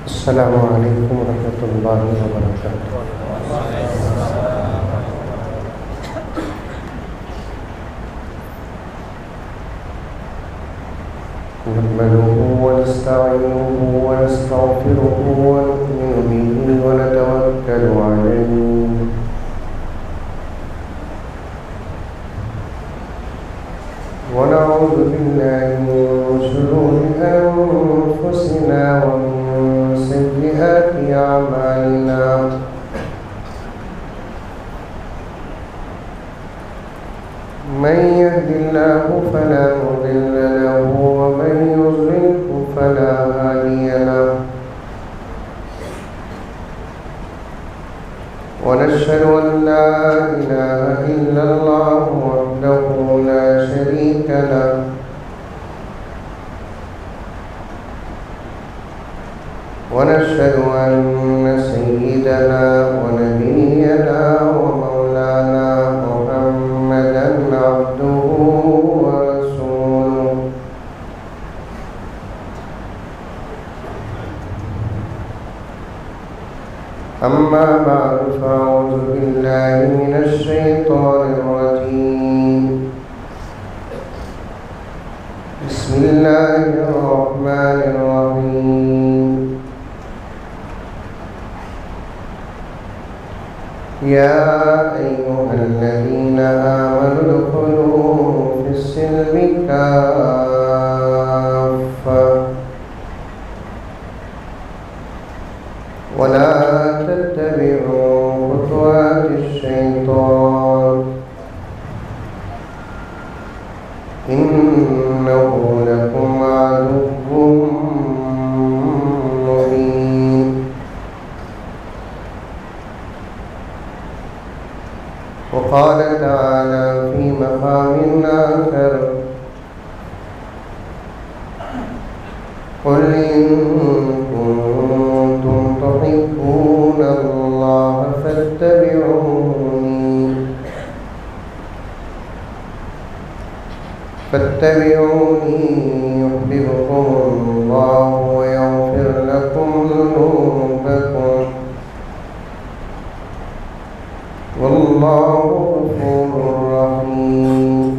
السلام علیکم ورحمۃ اللہ وبرکاتہ۔ نحمده ونستعينه ونستغفره ونؤمن به ونتوكل عليه ونعوذ بالله من شرور أنفسنا ومن سيئات أعمالنا، من يهد الله فلا مضل له ومن يضلل فلا هادي له، ونشهد أن لا إله إلا الله وحده لا شريك له، ونشهد أن سيدنا ونبينا ومولانا محمدا عبده ورسوله، أما بعد فأعوذ بالله من الشيطان الرجيم، بسم الله الرحمن الرحيم، يا أيها الذين آمنوا ادخلوا في السلم كافة ولا تتبعوا خطوات الشيطان إنه لكم عدو مبين. وقال تعالى في مقام آخر: قل إن كنتم تحبون الله فاتبعوني يحببكم الله ويغفر لكم ذنوبكم والله غفور رحيم.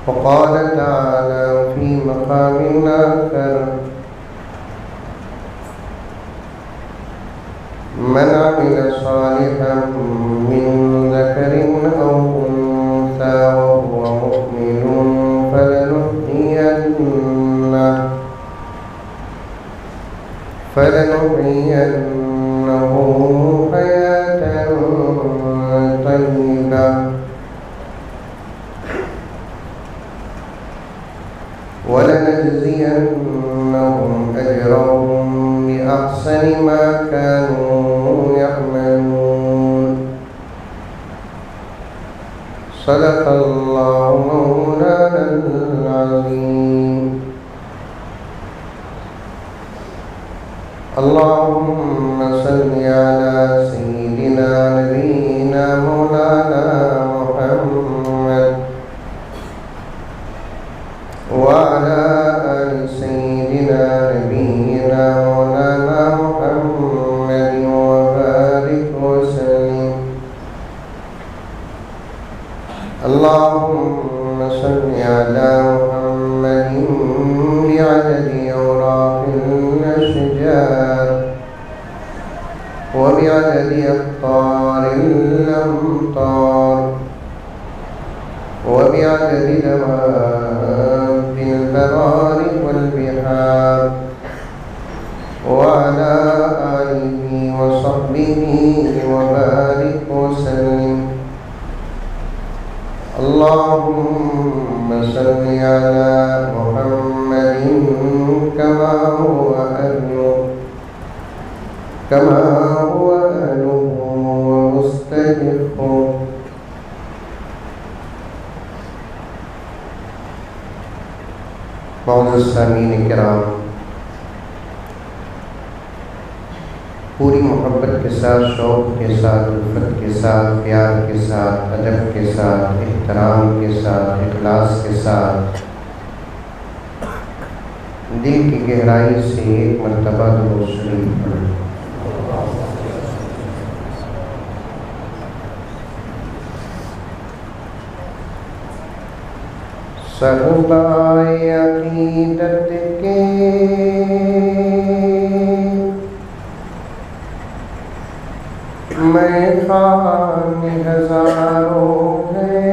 وقال تعالى في مقام آخر: من عمل صالحا من ذكر أو أنثى وهو مؤمن فلنحيينه حياة طيبة ولنجزينهم أجرهم بأحسن ما كانوا يعملون. صدق الله مولانا العظيم. اللهم صل على سيدنا نبينا مولانا محمد وعلى آل سيدنا نبينا مولانا محمد وبارك وسلم. اللهم صل على محمد بعدد أوراق الأشجار وبعدد أقطار الأمطار وبعدد دواب البرار والبحار وعلى آله وصحبه وبارك وسلم. اللهم صل على محمد كما هو أهله ومستحقه. معزز سامعین کرام، پوری محبت کے ساتھ، شوق کے ساتھ، الفت کے ساتھ، پیار کے ساتھ، ادب کے ساتھ، احترام کے ساتھ، اخلاص کے ساتھ دل کی گہرائی سے ایک مرتبہ درود شریف پڑھیں۔ صحبائے عقیدت کے میخان ہزاروں ہیں،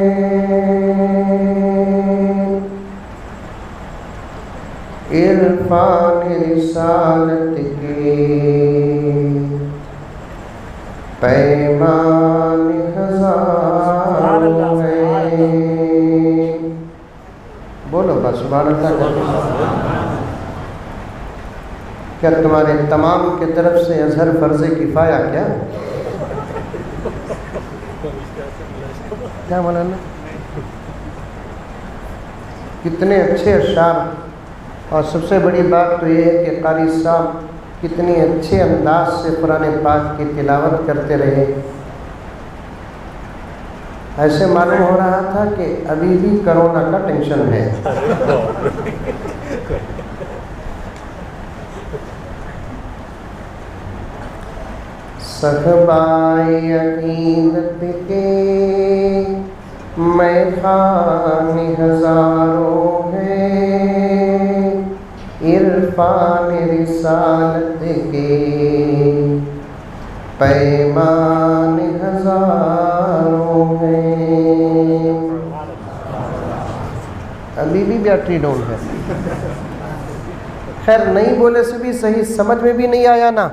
عرفان رسالت کے پیمان ہزاروں ہیں۔ بولو بس سبحان اللہ۔ کیا تمہارے تمام کی طرف سے اظہر فرض کفایہ کیا مولانا؟ کتنے اچھے اشعار، اور سب سے بڑی بات تو یہ ہے کہ قاری صاحب کتنے اچھے انداز سے قرآن پاک کی تلاوت کرتے رہے۔ ایسے معلوم ہو رہا تھا کہ ابھی بھی کرونا کا ٹینشن ہے۔ صحبائے عقیدت کے میخان ہزاروں ہیں، عرفان رسالت کے پیمان ہزاروں ہیں۔ ابھی بھی بیٹری ڈاؤن ہے، خیر نہیں بولے سے بھی صحیح، سمجھ میں بھی نہیں آیا نا۔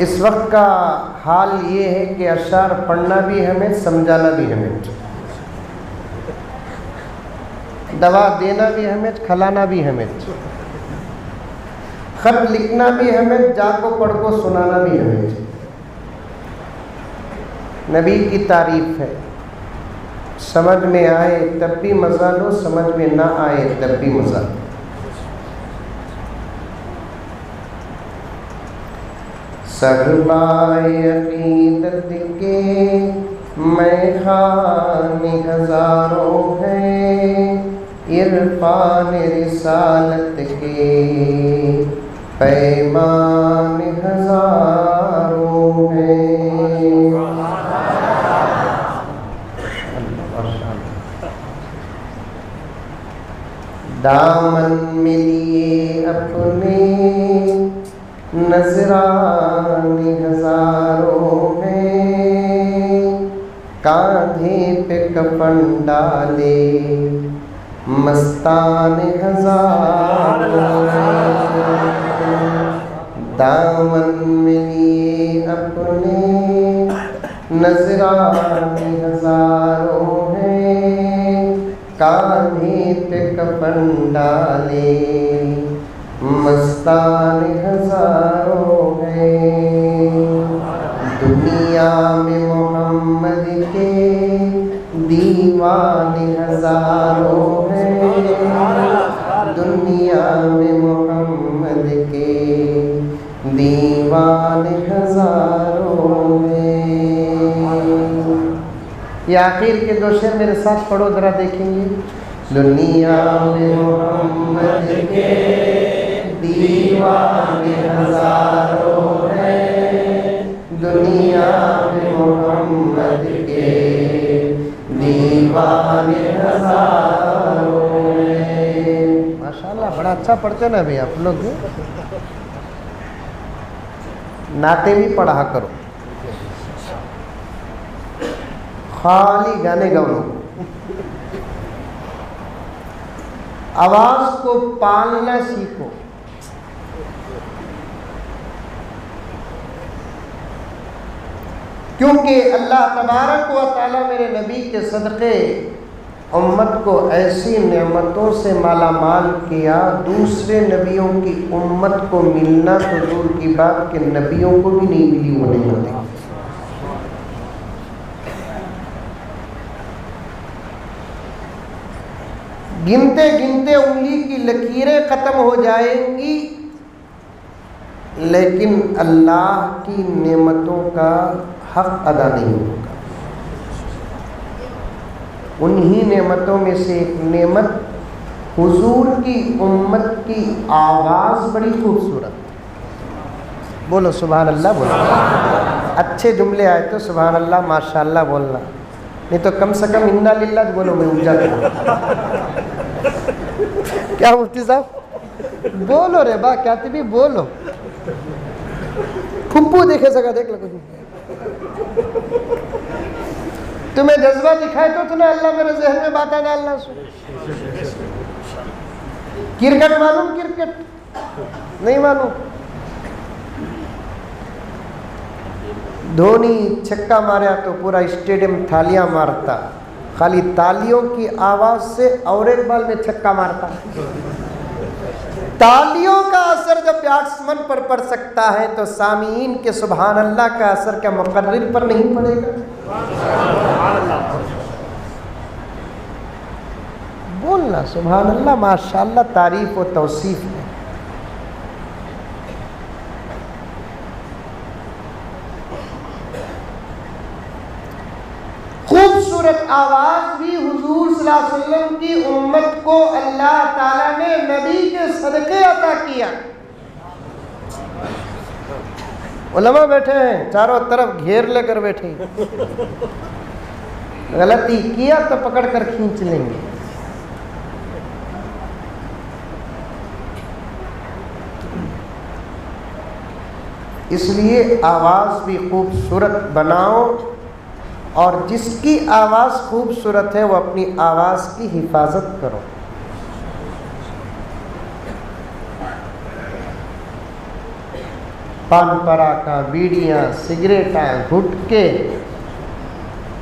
اس وقت کا حال یہ ہے کہ اشعار پڑھنا بھی ہمیں، سمجھانا بھی ہمیں، دوا دینا بھی ہمیں، کھلانا بھی ہمیں، خط لکھنا بھی ہمیں، جا کو پڑھ کو سنانا بھی ہمیں۔ نبی کی تعریف ہے، سمجھ میں آئے تب بھی مزہ لو، سمجھ میں نہ آئے تب بھی مزہ لو۔ صحبائے عقیدت کے میخان ہزاروں ہیں، عرفان رسالت کے پیمان ہزاروں ہیں۔ دامن میں لیے اپنے نذران ہزاروں ہیں، کاندھے پہ کفن ڈالے مستان ہزاروں ہیں۔ دامن میں لیے اپنے نذران ہزاروں ہیں، کاندھے پہ کفن ڈالے مستان ہزاروں ہیں۔ دنیا میں محمد کے دیوان ہزاروں ہیں، دنیا میں محمد کے دیوان ہزاروں ہیں۔ یہ آخر کے دو شعر میرے ساتھ پڑھو ذرا، دیکھیں گے۔ دنیا میں محمد کے دیوان ہزاروں ہیں، دنیا میں محمد کے دیوان ہزاروں ہیں۔ ماشاءاللہ بڑا اچھا پڑھتے نا بھئی آپ لوگ، نعتیں بھی پڑھا کرو، خالی گانے گاؤ۔ آواز کو پالنا سیکھو، کیونکہ اللہ تبارک و تعالیٰ میرے نبی کے صدقے امت کو ایسی نعمتوں سے مالا مال کیا، دوسرے نبیوں کی امت کو ملنا تو دور کی بات کہ نبیوں کو بھی نہیں ملی وہ نعمتیں۔ گنتے گنتے انگلی کی لکیریں ختم ہو جائیں گی، لیکن اللہ کی نعمتوں کا حق ادا نہیں ہوگا۔ انہی نعمتوں میں سے ایک نعمت حضور کی امت کی آواز بڑی خوبصورت. بولو سبحان اللہ. بولو اچھے جملے آئے تو سبحان اللہ ماشاء اللہ بولنا, نہیں تو کم سے کم انا للہ بولو. میں اونچا کروں کیا مفتی صاحب بولو رے با کیا بھی بولو. پھپھو دیکھے سکا دیکھ لو کچھ تمہیں جذبہ دکھائے تو نہ اللہ میرے ذہن میں باتیں ڈالنا. کرکٹ معلوم؟ کرکٹ نہیں معلوم؟ دھونی چھکا ماریا تو پورا اسٹیڈیم تھالیاں مارتا, خالی تالیوں کی آواز سے اور ایک بال میں چھکا مارتا. تالیوں کا اثر جب بیٹسمن پر پڑ سکتا ہے تو سامعین کے سبحان اللہ کا اثر کیا مقرر پر نہیں پڑے گا؟ بولنا سبحان اللہ ماشاء اللہ تعریف و توصیف ہے. خوبصورت آواز بھی حضور صلی اللہ علیہ وسلم کی امت کو اللہ تعالیٰ نے نبی کے صدقے عطا کیا. علماء بیٹھے ہیں چاروں طرف گھیر لے کر بیٹھے, غلطی کیا تو پکڑ کر کھینچ لیں گے. اس لیے آواز بھی خوبصورت بناؤ, اور جس کی آواز خوبصورت ہے وہ اپنی آواز کی حفاظت کرو. پان پراکا, بیڑیاں, سگریٹاں, گھٹکے,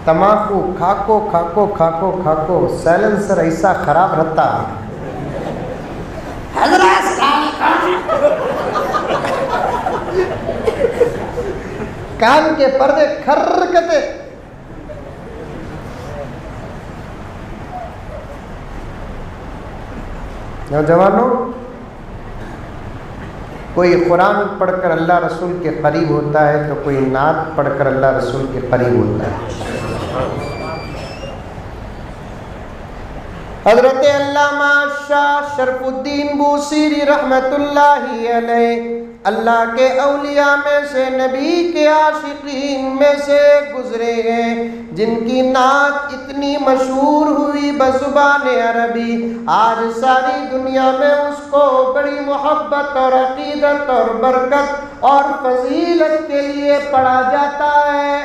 تماکو کھاکو کھاکو کھاکو کھاکو, سائلنسر ایسا خراب رہتا کان کے پردے کھرکتے. نوجوانوں, کوئی قرآن پڑھ کر اللہ رسول کے قریب ہوتا ہے تو کوئی نعت پڑھ کر اللہ رسول کے قریب ہوتا ہے. حضرت علامہ شاہ شرف الدین بوصیری رحمت اللہ علیہ اللہ کے اولیاء میں سے, نبی کے عاشقین میں سے گزرے ہیں, جن کی نعت اتنی مشہور ہوئی بزبان عربی, آج ساری دنیا میں اس کو بڑی محبت اور عقیدت اور برکت اور فضیلت کے لیے پڑھا جاتا ہے.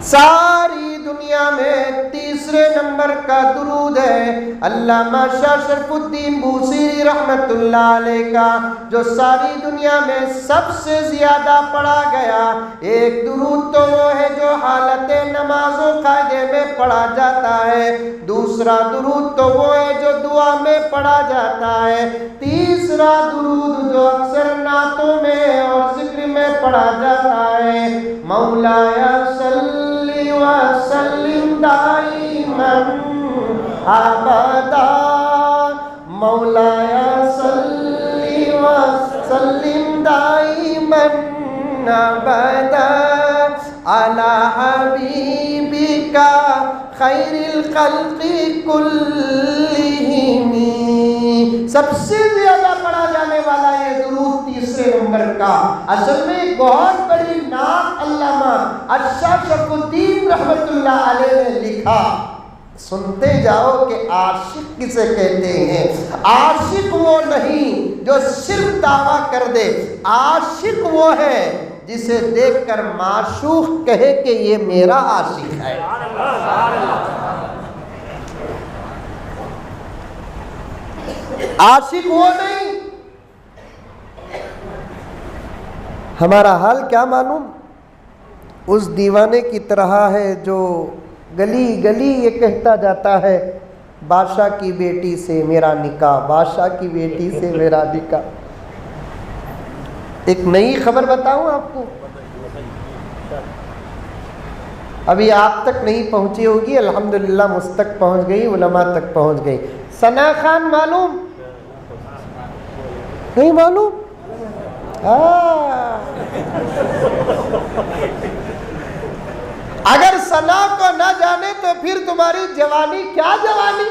ساری دنیا میں تیسرے نمبر کا درود ہے علامہ شاہ شرف الدین بوصیری رحمت اللہ علیہ کا, جو ساری دنیا میں سب سے زیادہ پڑھا گیا. ایک درود تو وہ ہے جو حالت نماز و قاعدے میں پڑھا جاتا ہے, دوسرا درود تو وہ ہے جو دعا میں پڑھا جاتا ہے, تیسرا درود جو اکثر نعتوں میں اور ذکر میں پڑھا جاتا ہے, مولایا صلی وسلم دائما ابدا, مولایا صلی وسلم دائما ابدا علی حبیبک خیر الخلق کلہم. سب سے زیادہ پڑھا جانے والا یہ درود تیسرے نمبر کا. اصل میں بہت بڑی نعت علامہ شاہ شرف الدین رحمت اللہ علیہ نے لکھا. سنتے جاؤ کہ عاشق کسے کہتے ہیں. عاشق وہ نہیں جو صرف دعویٰ کر دے, عاشق وہ ہے جسے دیکھ کر معشوق کہے کہ یہ میرا عاشق ہے. عاشق وہ نہیں. ہمارا حال کیا معلوم, اس دیوانے کی طرح ہے جو گلی گلی یہ کہتا جاتا ہے بادشاہ کی بیٹی سے میرا نکاح, بادشاہ کی بیٹی سے میرا نکاح. ایک نئی خبر بتاؤں آپ کو, ابھی آپ تک نہیں پہنچی ہوگی, الحمدللہ مجھ تک پہنچ گئی, علماء تک پہنچ گئی. ثنا خان معلوم نہیں؟ معلوم اگر ثنا کو نہ جانے تو پھر تمہاری جوانی کیا جوانی؟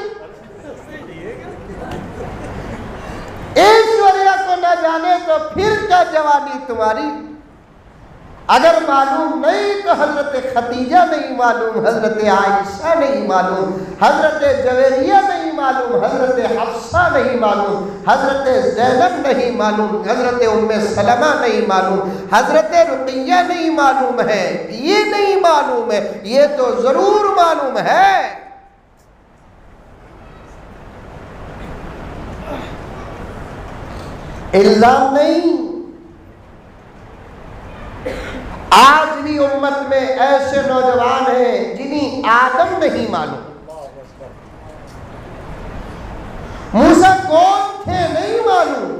ایشوریا کو نہ جانے تو پھر کیا جوانی تمہاری؟ اگر معلوم نہیں تو حضرت خدیجہ نہیں معلوم، حضرت عائشہ نہیں معلوم، حضرت جویریہ نہیں معلوم، حضرت حفصہ نہیں معلوم، حضرت زینب نہیں معلوم، حضرت ام سلمہ نہیں معلوم، حضرت رقیہ نہیں معلوم ہے، یہ نہیں معلوم ہے، یہ تو ضرور معلوم ہے۔ الزام نہیں، آج بھی امت میں ایسے نوجوان ہیں جنہیں آدم نہیں معلوم، موسیٰ کون تھے نہیں معلوم۔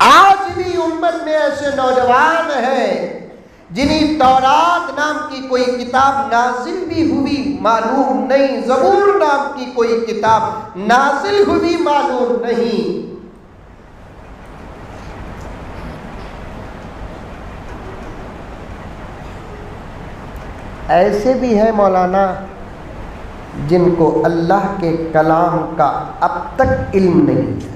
آج بھی امت میں ایسے نوجوان ہیں جنہیں تورات نام کی کوئی کتاب نازل بھی ہوئی معلوم نہیں، زبور نام کی کوئی کتاب نازل ہوئی معلوم نہیں۔ ایسے بھی ہیں مولانا جن کو اللہ کے کلام کا اب تک علم نہیں ہے۔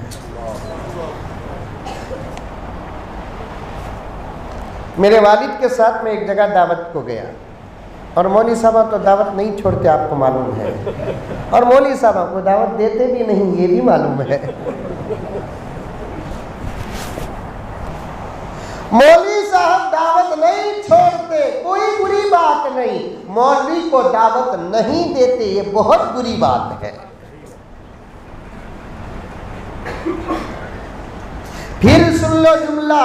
میرے والد کے ساتھ میں ایک جگہ دعوت کو گیا، اور مولوی صاحبہ تو دعوت نہیں چھوڑتے، آپ کو معلوم ہے، اور مولوی صاحبہ کو دعوت دیتے بھی نہیں، یہ بھی معلوم ہے۔ مولوی صاحب دعوت نہیں چھوڑتے، کوئی بری بات نہیں، مولوی کو دعوت نہیں دیتے، یہ بہت بری بات ہے۔ پھر سن لو جملہ،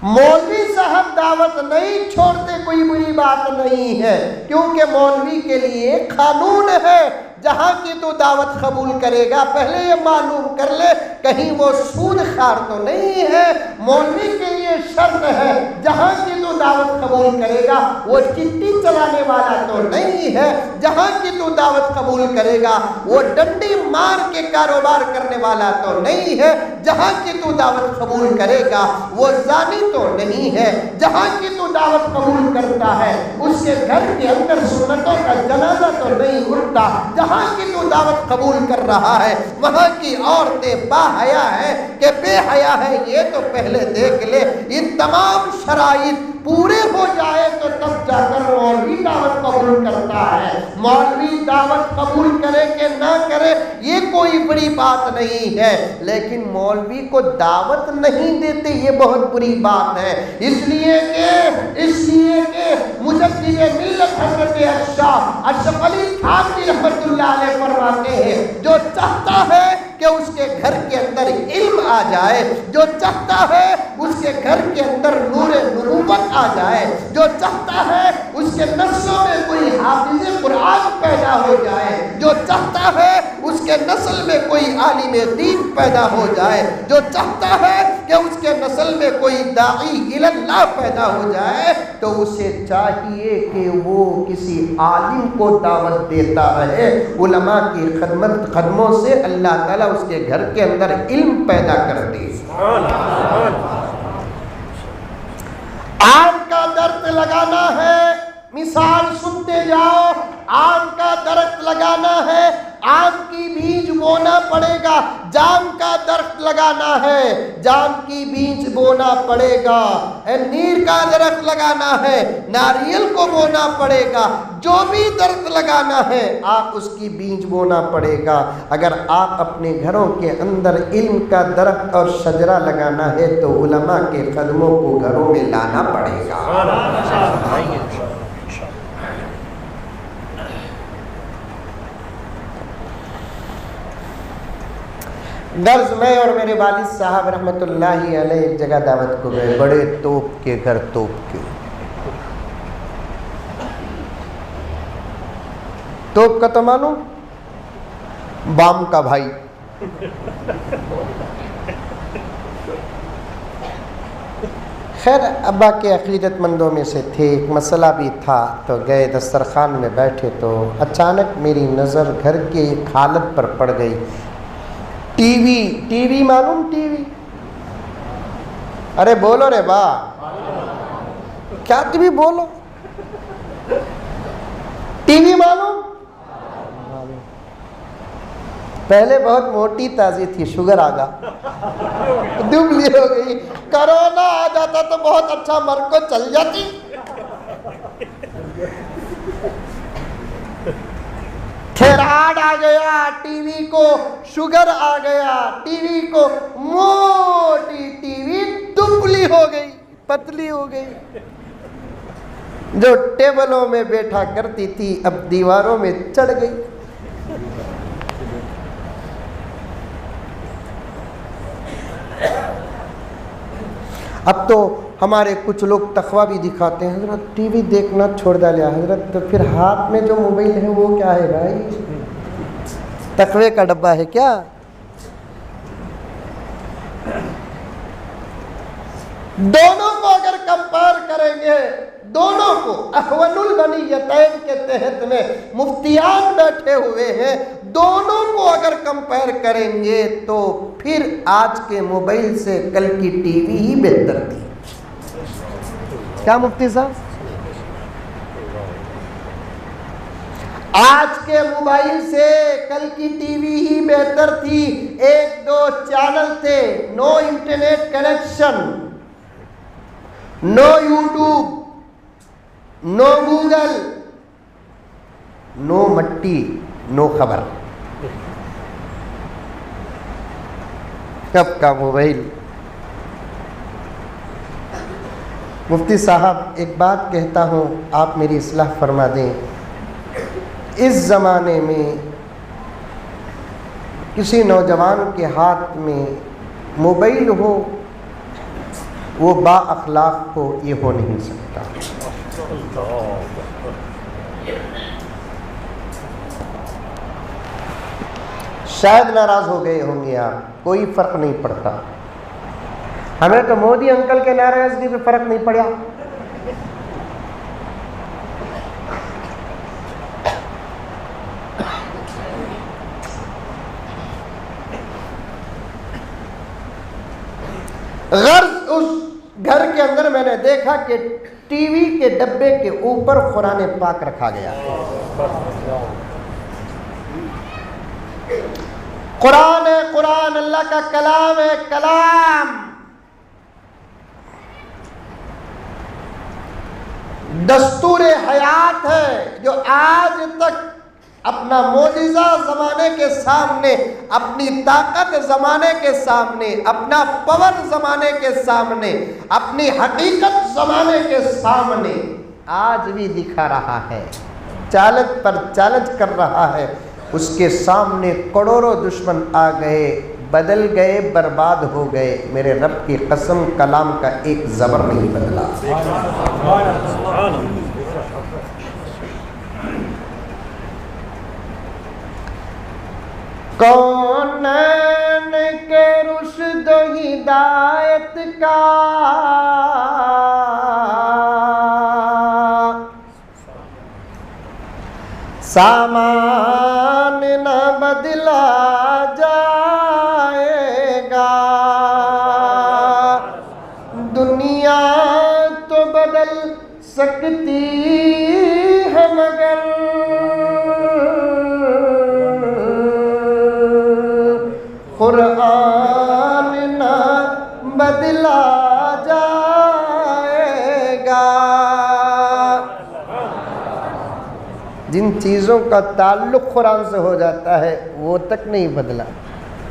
مولوی صاحب دعوت نہیں چھوڑتے کوئی بری بات نہیں ہے، کیونکہ مولوی کے لیے قانون ہے، جہاں کی تو دعوت قبول کرے گا پہلے یہ معلوم کر لے کہیں وہ سود خار تو نہیں ہے۔ مولوی کے لیے شرط ہے، جہاں کی تو دعوت قبول کرے گا وہ چٹی چلانے والا تو نہیں ہے، جہاں کی تو دعوت قبول کرے گا وہ ڈنڈی مار کے کاروبار کرنے والا تو نہیں ہے، جہاں کی تو دعوت قبول کرے گا وہ زانی تو نہیں ہے، جہاں کی تو دعوت قبول کرتا ہے اس کے گھر کے اندر سنتوں کا جنازہ تو نہیں اٹھتا، جہاں کی تو دعوت قبول کر رہا ہے وہاں کی عورتیں با حیا ہے کہ بے حیا ہے، یہ تو پہلے دیکھ لے۔ ان تمام شرائط پورے ہو جائے تو تب جا کر مولوی دعوت قبول کرتا ہے۔ مولوی دعوت قبول کرے کہ نہ کرے یہ کوئی بڑی بات نہیں ہے، لیکن مولوی کو دعوت نہیں دیتے یہ بہت بری بات ہے۔ اس لیے کہ مجدد ملت حضرت اشرف علی تھانوی رحمۃ اللہ علیہ فرماتے ہیں، جو چاہتا ہے کہ اس کے گھر کے اندر علم آ جائے، جو چاہتا ہے اس کے گھر کے اندر نور نبوت آ جائے، جو چاہتا ہے اس کے نسلوں میں کوئی حافظ قرآن پیدا ہو جائے، جو چاہتا ہے اس کے نسل میں کوئی عالم دین پیدا ہو جائے، جو چاہتا ہے کہ اس کے نسل میں کوئی داعی الی اللہ پیدا ہو جائے، تو اسے چاہیے کہ وہ کسی عالم کو دعوت دیتا رہے، علماء کی قدموں سے اللہ تعالیٰ اس کے گھر کے اندر علم پیدا کر دے۔ آم کا درخت لگانا ہے، مثال سنتے جاؤ، آم کا درخت لگانا ہے، آم کی بیج بونا پڑے گا، جام کا درخت لگانا ہے، جام کی بیج بونا پڑے گا، نیر کا درخت لگانا ہے، ناریل کو بونا پڑے گا، جو بھی درخت لگانا ہے آپ اس کی بیج بونا پڑے گا۔ اگر آپ اپنے گھروں کے اندر علم کا درخت اور شجرہ لگانا ہے تو علماء کے قدموں کو گھروں میں لانا پڑے گا۔ غرض میں اور میرے والد صاحب رحمۃ اللہ علیہ ایک جگہ دعوت کو گئے، بڑے توپ کے گھر، توپ کے توپ کا تو معلوم، بام کا بھائی، خیر ابا کے عقیدت مندوں میں سے تھے، ایک مسئلہ بھی تھا، تو گئے دسترخوان میں بیٹھے تو اچانک میری نظر گھر کی ایک حالت پر پڑ گئی۔ ٹی وی معلوم، ٹی وی، ارے بولو رے با، کیا ٹی وی بولو؟ ٹی وی معلوم؟ پہلے بہت موٹی تازی تھی، شوگر آ گیا، دبلی ہو گئی، کرونا آ جاتا تو بہت اچھا مر کو چل جاتی۔ تھائرائیڈ آ گیا، ٹی وی کو شوگر آ گیا، ٹی وی کو موٹی ٹی وی دبلی ہو گئی، پتلی ہو گئی، جو ٹیبلوں میں بیٹھا کرتی تھی اب دیواروں میں چڑھ گئی۔ اب تو ہمارے کچھ لوگ تقویٰ بھی دکھاتے ہیں، حضرت ٹی وی دیکھنا چھوڑ ڈالیا حضرت، تو پھر ہاتھ میں جو موبائل ہے وہ کیا ہے بھائی؟ تقوی کا ڈبہ ہے کیا؟ دونوں کو اگر کمپیئر کریں گے، دونوں کو احون البنیتین کے تحت میں مفتیان بیٹھے ہوئے ہیں، دونوں کو اگر کمپیئر کریں گے تو پھر آج کے موبائل سے کل کی ٹی وی ہی بہتر تھی۔ کیا مفتی صاحب؟ آج کے موبائل سے کل کی ٹی وی ہی بہتر تھی۔ ایک دو چینل تھے، نو انٹرنیٹ کنیکشن، نو یوٹیوب، نو گوگل، نو مٹی، نو خبر۔ کب کا موبائل؟ مفتی صاحب ایک بات کہتا ہوں، آپ میری اصلاح فرما دیں۔ اس زمانے میں کسی نوجوان کے ہاتھ میں موبائل ہو، وہ با اخلاق ہو، یہ ہو نہیں سکتا۔ شاید ناراض ہو گئے ہوں گے آپ، کوئی فرق نہیں پڑتا، ہمیں تو مودی انکل کے ناراضگی پہ فرق نہیں پڑا۔ غرض اس گھر کے اندر میں نے دیکھا کہ ٹی وی کے ڈبے کے اوپر قرآن پاک رکھا گیا ہے۔ قرآن ہے، قرآن اللہ کا کلام ہے، کلام دستور حیات ہے، جو آج تک اپنا معجزہ زمانے کے سامنے، اپنی طاقت زمانے کے سامنے، اپنا پاور زمانے کے سامنے، اپنی حقیقت زمانے کے سامنے آج بھی دکھا رہا ہے، چیلنج پر چیلنج کر رہا ہے۔ اس کے سامنے کروڑوں دشمن آ گئے، بدل گئے، برباد ہو گئے، میرے رب کی قسم کلام کا ایک زبر نہیں بدلا۔ کونین کے رشد و ہدایت کا سامان نہ بدلا جائے گا، دنیا تو بدل سکتی ہے مگر قرآن نہ بدلا جائے گا۔ جن چیزوں کا تعلق قرآن سے ہو جاتا ہے وہ تک نہیں بدلا۔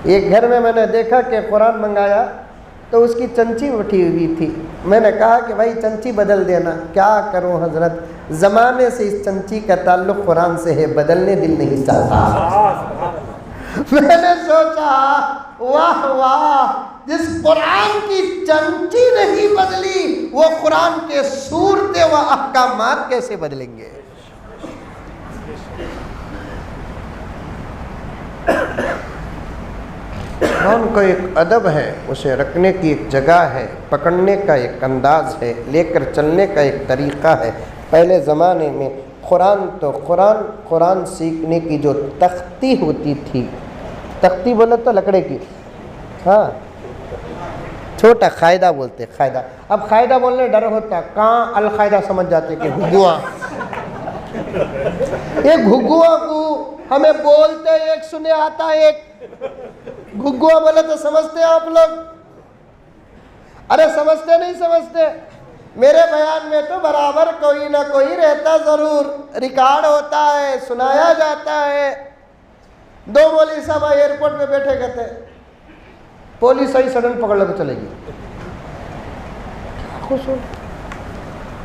ایک گھر میں نے دیکھا کہ قرآن منگایا تو اس کی چنچی اٹھی ہوئی تھی، میں نے کہا کہ بھائی چنچی بدل دینا۔ کیا کروں حضرت، زمانے سے اس چنچی کا تعلق قرآن سے ہے، بدلنے دل نہیں چاہتا۔ میں نے سوچا واہ واہ، جس قرآن کی چنچی نہیں بدلی وہ قرآن کے صورتیں و احکامات کیسے بدلیں گے؟ قرآن کا ایک ادب ہے، اسے رکھنے کی ایک جگہ ہے، پکڑنے کا ایک انداز ہے، لے کر چلنے کا ایک طریقہ ہے۔ پہلے زمانے میں قرآن سیکھنے کی جو تختی ہوتی تھی، تختی بولے تو لکڑے کی، ہاں چھوٹا قاعدہ بولتے قاعدہ. اب قاعدہ بولنے ڈر ہوتا, کہاں القاعدہ سمجھ جاتے کہ گھگوا. یہ گھگوا کو ہمیں بولتے ایک سنے آتا ایک. گھگوا بولے تو سمجھتے آپ لوگ؟ ارے سمجھتے نہیں سمجھتے؟ میرے بیان میں تو برابر کوئی نہ کوئی رہتا ضرور, ریکارڈ ہوتا ہے, سنایا جاتا ہے. 2 مولوی صاحب ایئرپورٹ پہ بیٹھے کہتے پولیس آئی سڈن پکڑ لے کے چلے گی.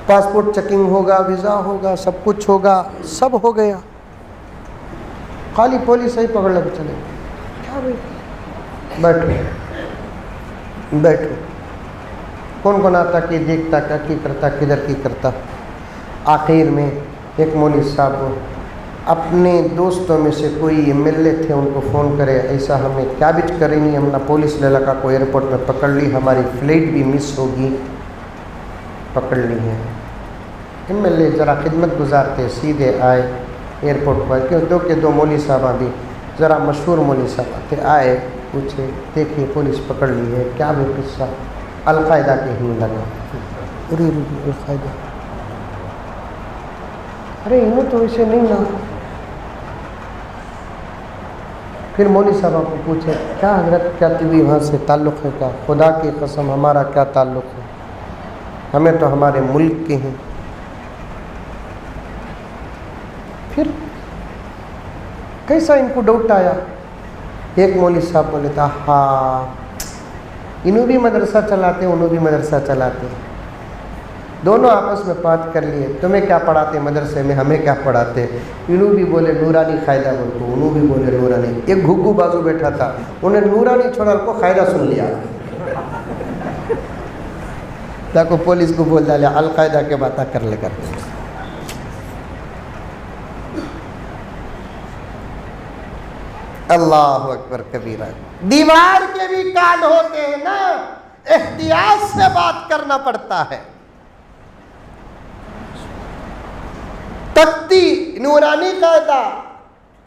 پاسپورٹ چیکنگ ہوگا, ویزا ہوگا, سب کچھ ہوگا, سب ہو گیا, خالی پولیس آئی پکڑ لے کے چلے گی. کیا بھائی بیٹھو کون کون آتا کہ دیکھتا کیا کی کرتا کدھر کی کرتا. آخر میں ایک مولوی صاحب اپنے دوستوں میں سے کوئی MLA تھے, ان کو فون کرے, ایسا ہمیں کیا بچ کریں گی, ہم نے پولیس لڑکا کو ایئرپورٹ میں پکڑ لی, ہماری فلائٹ بھی مس ہوگی, پکڑ لی ہے. MLA ذرا خدمت گزارتے سیدھے آئے ایئرپورٹ پر, کیوں 2 مولوی صاحب بھی ذرا مشہور مولوی صاحب تھے, آئے پوچھے دیکھیے پولیس پکڑ لی ہے, کیا بھی قصہ. القاعدہ کے ہی لگا. القاعدہ, ارے انہوں تو ایسے نہیں نا. پھر مولوی صاحب کو پوچھے کیا حضرت کیا طبی وہاں سے تعلق ہے کیا؟ خدا کی قسم ہمارا کیا تعلق ہے, ہمیں تو ہمارے ملک کے ہیں. پھر کیسا ان کو ڈاؤٹ آیا. ایک مولوی صاحب بولے تھا ہاں انہوں بھی مدرسہ چلاتے انہوں بھی مدرسہ چلاتے, دونوں آپس میں بات کر لیے, تمہیں کیا پڑھاتے مدرسے میں, ہمیں کیا پڑھاتے. انہوں بھی بولے نورانی قاعدہ بول کو, انہوں بھی بولے نورانی. ایک گھگو بازو بیٹھا تھا, انہیں نورانی چھوڑا کو قاعدہ سن لیا. تاکہ پولیس کو بول ڈالے القاعدہ کے باتیں کر لے کر. اللہ اکبر کبیرہ. دیوار کے بھی کان ہوتے ہیں نا, احتیاط سے بات کرنا پڑتا ہے. تختی نورانی قاعدہ,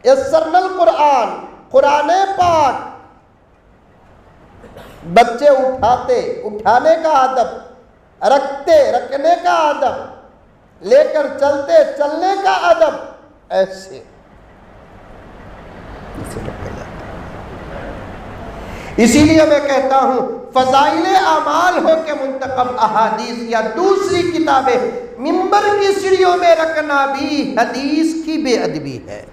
یسرنا القرآن, قرآن پاک, بچے اٹھاتے اٹھانے کا ادب, رکھتے رکھنے کا ادب, لے کر چلتے چلنے کا ادب, ایسے اسی لیے میں کہتا ہوں فضائل اعمال ہو کے منتخب احادیث یا دوسری کتابیں منبر کی سیڑھیوں میں رکھنا بھی حدیث کی بے ادبی ہے.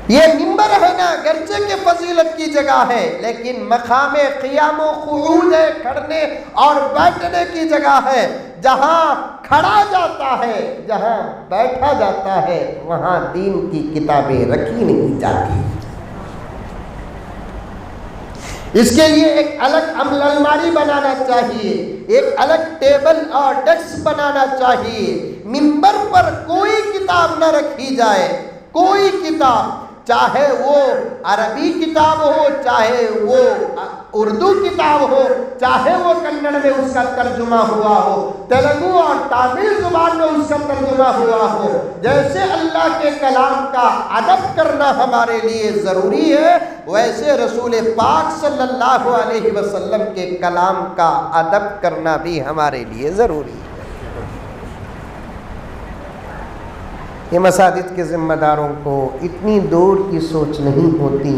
یہ منبر ہے نا, گرچہ کے فضیلت کی جگہ ہے, لیکن مقام قیام و قعود ہے, کھڑنے اور بیٹھنے کی جگہ ہے. جہاں کھڑا جاتا ہے, جہاں بیٹھا جاتا ہے, وہاں دین کی کتابیں رکھی نہیں جاتی. اس کے لیے ایک الگ الماری بنانا چاہیے, ایک الگ ٹیبل اور ڈیسک بنانا چاہیے. منبر پر کوئی کتاب نہ رکھی جائے, کوئی کتاب, چاہے وہ عربی کتاب ہو, چاہے وہ اردو کتاب ہو, چاہے وہ کنڑ میں اس کا ترجمہ ہوا ہو, تیلگو اور تامل زبان میں اس کا ترجمہ ہوا ہو. جیسے اللہ کے کلام کا ادب کرنا ہمارے لیے ضروری ہے, ویسے رسول پاک صلی اللہ علیہ وسلم کے کلام کا ادب کرنا بھی ہمارے لیے ضروری ہے. یہ مساجد کے ذمہ داروں کو اتنی دور کی سوچ نہیں ہوتی,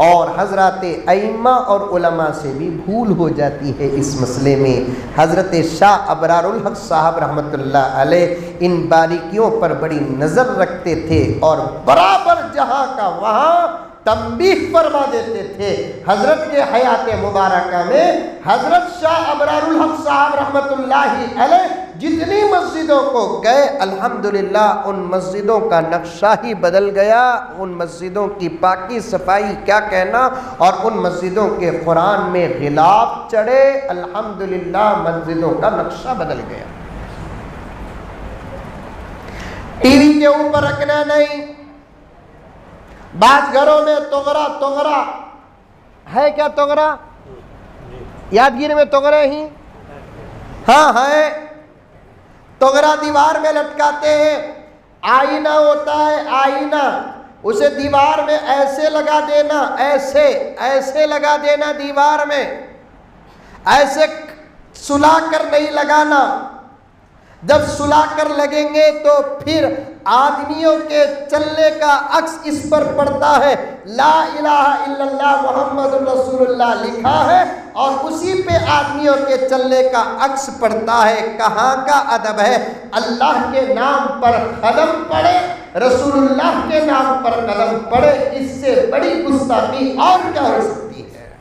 اور حضرات ائمہ اور علماء سے بھی بھول ہو جاتی ہے اس مسئلے میں. حضرت شاہ ابرار الحق صاحب رحمۃ اللہ علیہ ان باریکیوں پر بڑی نظر رکھتے تھے, اور برابر جہاں کا وہاں تنبیہ فرما دیتے تھے. حضرت کے حیات مبارکہ میں حضرت شاہ ابرار الحق صاحب رحمۃ اللہ علیہ جتنی مسجدوں کو گئے, الحمدللہ ان مسجدوں کا نقشہ ہی بدل گیا, ان مسجدوں کی پاکی صفائی کیا کہنا, اور ان مسجدوں کے قرآن میں غلاف چڑھے, الحمدللہ مسجدوں کا نقشہ بدل گیا. ٹی وی کے اوپر رکھنا نہیں. بعض گھروں میں توغرا ہے, کیا توغرا؟ یادگیر میں توغرا ہی ہاں ہے, توغرا دیوار میں لٹکاتے ہیں. آئینہ ہوتا ہے, آئینہ اسے دیوار میں ایسے لگا دینا، ایسے لگا دینا دیوار میں، ایسے سلا کر نہیں لگانا۔ جب سلا کر لگیں گے تو پھر آدمیوں کے چلنے کا عکس اس پر پڑتا ہے، لا الہ الا اللہ محمد رسول اللہ لکھا ہے، اور اسی پہ آدمیوں کے چلنے کا عکس پڑتا ہے۔ کہاں کا ادب ہے؟ اللہ کے نام پر قدم پڑے، رسول اللہ کے نام پر قدم پڑے، اس سے بڑی گستاخی اور کیا ہو سکتی ہے؟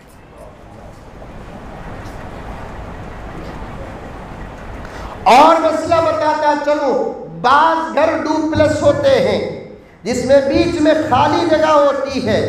اور مسئلہ بتاتا چلوں، بعض گھر ڈوپلس ہوتے ہیں جس میں بیچ میں خالی جگہ ہوتی ہے۔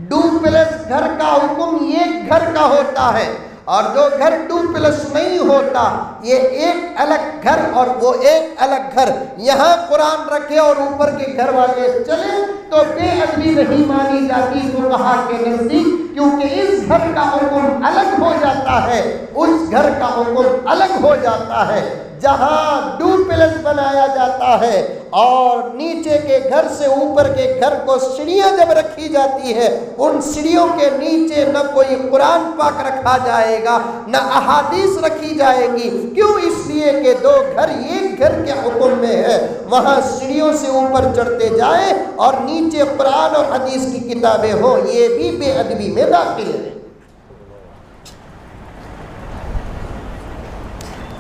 ڈوپلس گھر کا حکم ایک گھر کا ہوتا ہے، اور جو گھر ڈوپلس نہیں ہوتا یہ ایک الگ گھر اور وہ ایک الگ گھر، یہاں قرآن رکھے اور اوپر کے گھر والے چلے تو بے ادبی نہیں مانی جاتی فقہا کے نزدیک، کیونکہ اس گھر کا حکم الگ ہو جاتا ہے، اس گھر کا حکم الگ ہو جاتا ہے۔ جہاں ڈوپلس بنایا جاتا ہے اور نیچے کے گھر سے اوپر کے گھر کو سیڑھیاں جب رکھی جاتی ہے، ان سیڑھیوں کے نیچے نہ کوئی قرآن پاک رکھا جائے گا نہ احادیث رکھی جائے گی۔ کیوں؟ اس لیے کہ دو گھر ایک گھر کے حکم میں ہے، وہاں سیڑھیوں سے اوپر چڑھتے جائیں اور نیچے قرآن اور حدیث کی کتابیں ہوں، یہ بھی بے ادبی میں داخل ہے۔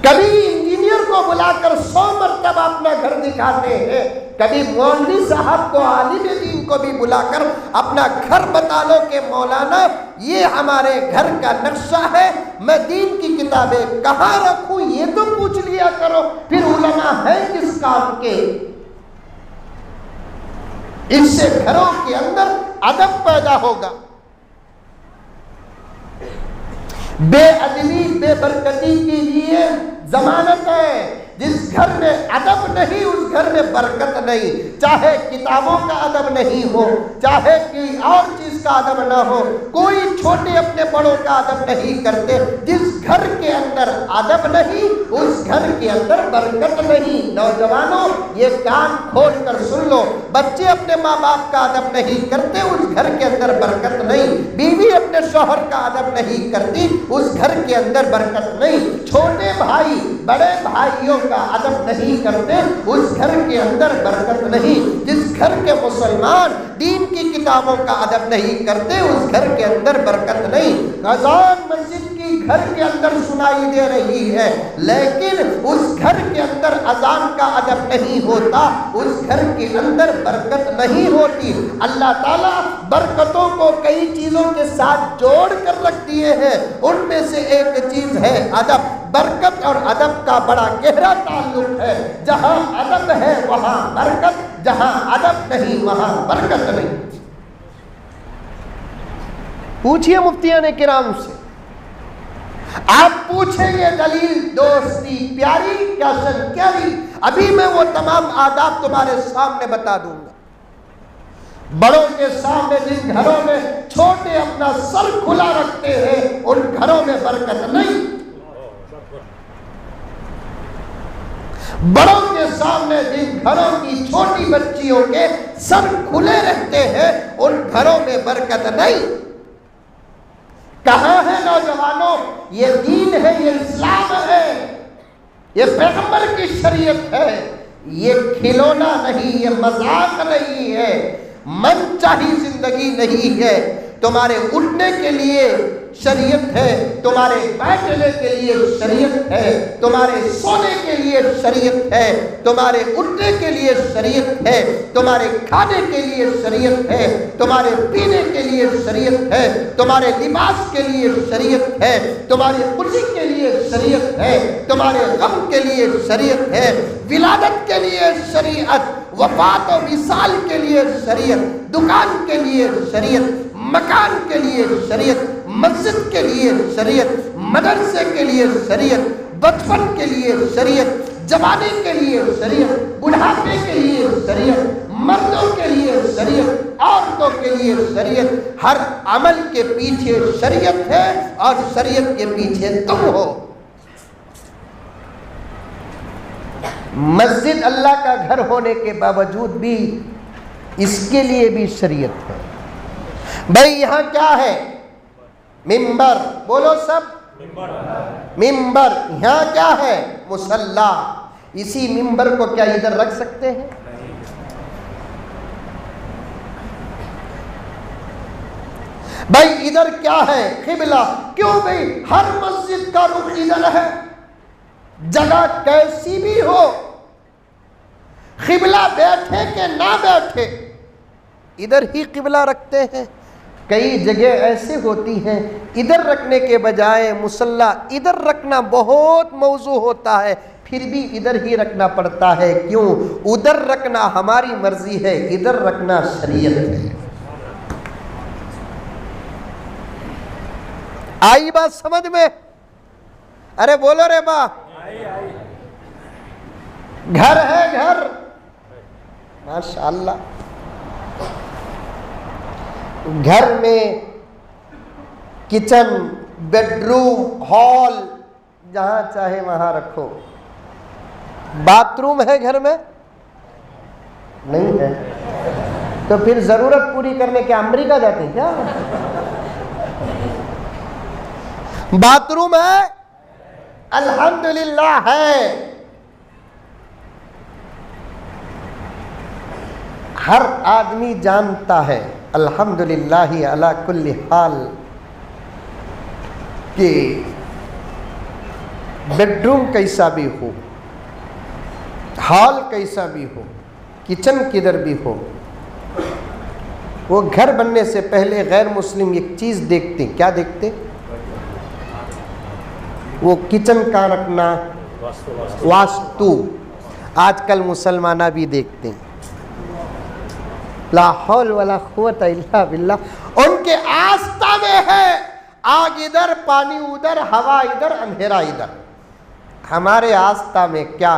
کبھی انجینئر کو بلا کر 100 مرتبہ اپنا گھر دکھاتے ہیں، کبھی مولوی صاحب کو، عالم دین کو بھی بلا کر اپنا گھر بتا لو کہ مولانا یہ ہمارے گھر کا نقشہ ہے، میں دین کی کتابیں کہاں رکھوں یہ تو پوچھ لیا کرو۔ پھر علماء ہیں کس کام کے؟ اس سے گھروں کے اندر ادب پیدا ہوگا۔ بے ادبی بے برکتی کے لیے ضمانت ہے۔ جس گھر میں ادب نہیں اس گھر میں برکت نہیں، چاہے کتابوں کا ادب نہیں ہو، چاہے کوئی اور چیز کا ادب نہ ہو، کوئی چھوٹے اپنے بڑوں کا ادب نہیں کرتے۔ جس گھر کے اندر ادب نہیں اس گھر کے اندر برکت نہیں۔ نوجوانوں یہ کان کھول کر سن لو، بچے اپنے ماں باپ کا ادب نہیں کرتے اس گھر کے اندر برکت نہیں، بیوی اپنے شوہر کا ادب نہیں کرتی اس گھر کے اندر برکت نہیں، چھوٹے بھائی بڑے بھائیوں کا ادب نہیں کرتے اس گھر کے اندر برکت نہیں، جس گھر کے مسلمان دین کی کتابوں کا ادب نہیں کرتے اس گھر کے اندر برکت نہیں۔ اذان مسجد کی گھر کے اندر سنائی دے رہی ہے لیکن اس گھر کے اندر اذان کا ادب نہیں ہوتا اس گھر کے اندر برکت نہیں ہوتی۔ اللہ تعالیٰ برکتوں کو کئی چیزوں کے ساتھ جوڑ کر رکھ دیے ہیں، ان میں سے ایک چیز ہے ادب۔ برکت اور ادب کا بڑا گہرا تعلق ہے، جہاں ادب ہے وہاں برکت، جہاں ادب نہیں وہاں برکت نہیں۔ پوچھئے مفتیان کرام سے، آپ پوچھیں گے دلیل دوستی پیاری کیا شن کیاری، ابھی میں وہ تمام آداب تمہارے سامنے بتا دوں گا۔ بڑوں کے سامنے جن گھروں میں چھوٹے اپنا سر کھلا رکھتے ہیں ان گھروں میں برکت نہیں، بڑوں کے سامنے جن گھروں کی چھوٹی بچیوں کے سر کھلے رہتے ہیں ان گھروں میں برکت نہیں۔ کہاں ہے نوجوانوں؟ یہ دین ہے، یہ اسلام ہے، یہ پیغمبر کی شریعت ہے، یہ کھلونا نہیں، یہ مذاق نہیں ہے، من چاہی زندگی نہیں ہے۔ تمہارے اٹھنے کے لیے شریعت ہے، تمہارے بیٹھنے کے لیے شریعت ہے، تمہارے سونے کے لیے شریعت ہے، تمہارے اٹھنے کے لیے شریعت ہے، تمہارے کھانے کے لیے شریعت ہے، تمہارے پینے کے لیے شریعت ہے، تمہارے لباس کے لیے شریعت ہے، تمہاری خوشی کے لیے شریعت ہے، تمہارے غم کے لیے شریعت ہے، ولادت کے لیے شریعت، وفات و وصال کے لیے شریعت، دکان کے لیے شریعت، مکان کے لیے شریعت، مسجد کے لیے شریعت، مدرسے کے لیے شریعت، بچپن کے لیے شریعت، جوانی کے لیے شریعت، بڑھاپے کے لیے شریعت، مردوں کے لیے شریعت، عورتوں کے لیے شریعت۔ ہر عمل کے پیچھے شریعت ہے اور شریعت کے پیچھے تم ہو۔ مسجد اللہ کا گھر ہونے کے باوجود بھی اس کے لیے بھی شریعت ہے۔ بھائی یہاں کیا ہے؟ ممبر، بولو سب ممبر۔ یہاں کیا ہے؟ مصلی۔ اسی ممبر کو کیا ادھر رکھ سکتے ہیں؟ بھائی ادھر کیا ہے؟ قبلہ۔ کیوں بھائی؟ ہر مسجد کا رخ ادھر ہے، جگہ کیسی بھی ہو، قبلہ بیٹھے کہ نہ بیٹھے ادھر ہی قبلہ رکھتے ہیں۔ کئی جگہ ایسے ہوتی ہیں ادھر رکھنے کے بجائے مصلی ادھر رکھنا بہت موضوع ہوتا ہے، پھر بھی ادھر ہی رکھنا پڑتا ہے۔ کیوں؟ ادھر رکھنا ہماری مرضی ہے، ادھر رکھنا شریعت ہے۔ آئی بات سمجھ میں؟ ارے بولو رے با۔ گھر ہے گھر، ماشاءاللہ، گھر میں کچن، بیڈ روم، ہال، جہاں چاہے وہاں رکھو۔ باتھ روم ہے گھر میں؟ نہیں ہے، تو پھر ضرورت پوری کرنے کے امریکہ جاتے ہیں کیا؟ باتھ روم ہے؟ الحمدللہ ہے۔ ہر آدمی جانتا ہے الحمدللہ علی کل حال کہ بیڈ روم کیسا بھی ہو، ہال کیسا بھی ہو، کچن کدھر بھی ہو، وہ گھر بننے سے پہلے غیر مسلم ایک چیز دیکھتے ہیں۔ کیا دیکھتے؟ وہ کچن کا رکھنا، واسطو۔ آج کل مسلمانہ بھی دیکھتے ہیں، لا حول ولا قوت الا باللہ۔ ان کے آستہ میں ہے آگ ادھر، پانی ادھر، ہوا ادھر، اندھیرا ادھر۔ ہمارے آستہ میں کیا؟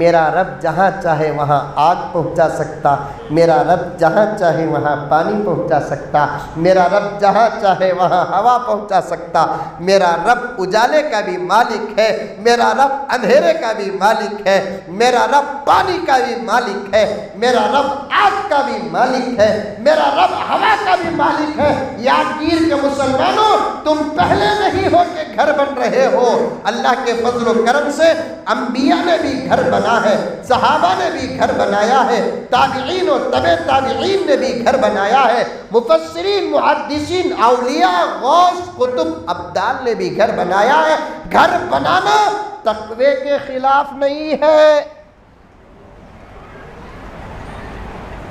میرا رب جہاں چاہے وہاں آگ پہنچا سکتا، میرا رب جہاں چاہے وہاں پانی پہنچا سکتا، میرا رب جہاں چاہے وہاں ہوا پہنچا سکتا۔ میرا رب اجالے کا بھی مالک ہے، میرا رب اندھیرے کا بھی مالک ہے، میرا رب پانی کا بھی مالک ہے، میرا رب آگ کا بھی مالک ہے، میرا رب ہوا کا بھی مالک ہے۔ یادگیر کے مسلمانوں، تم پہلے نہیں ہو کہ گھر بن رہے ہو، اللہ کے فضل و کرم سے انبیاء نے بھی گھر بنا ہے، صحابہ نے بھی گھر بنایا ہے، تابعین و تبع تابعین نے بھی گھر بنایا ہے، مفسرین، محدثین، اولیاء، غوث، قطب، ابدال نے بھی گھر بنایا ہے۔ گھر بنانا تقوی کے خلاف نہیں ہے۔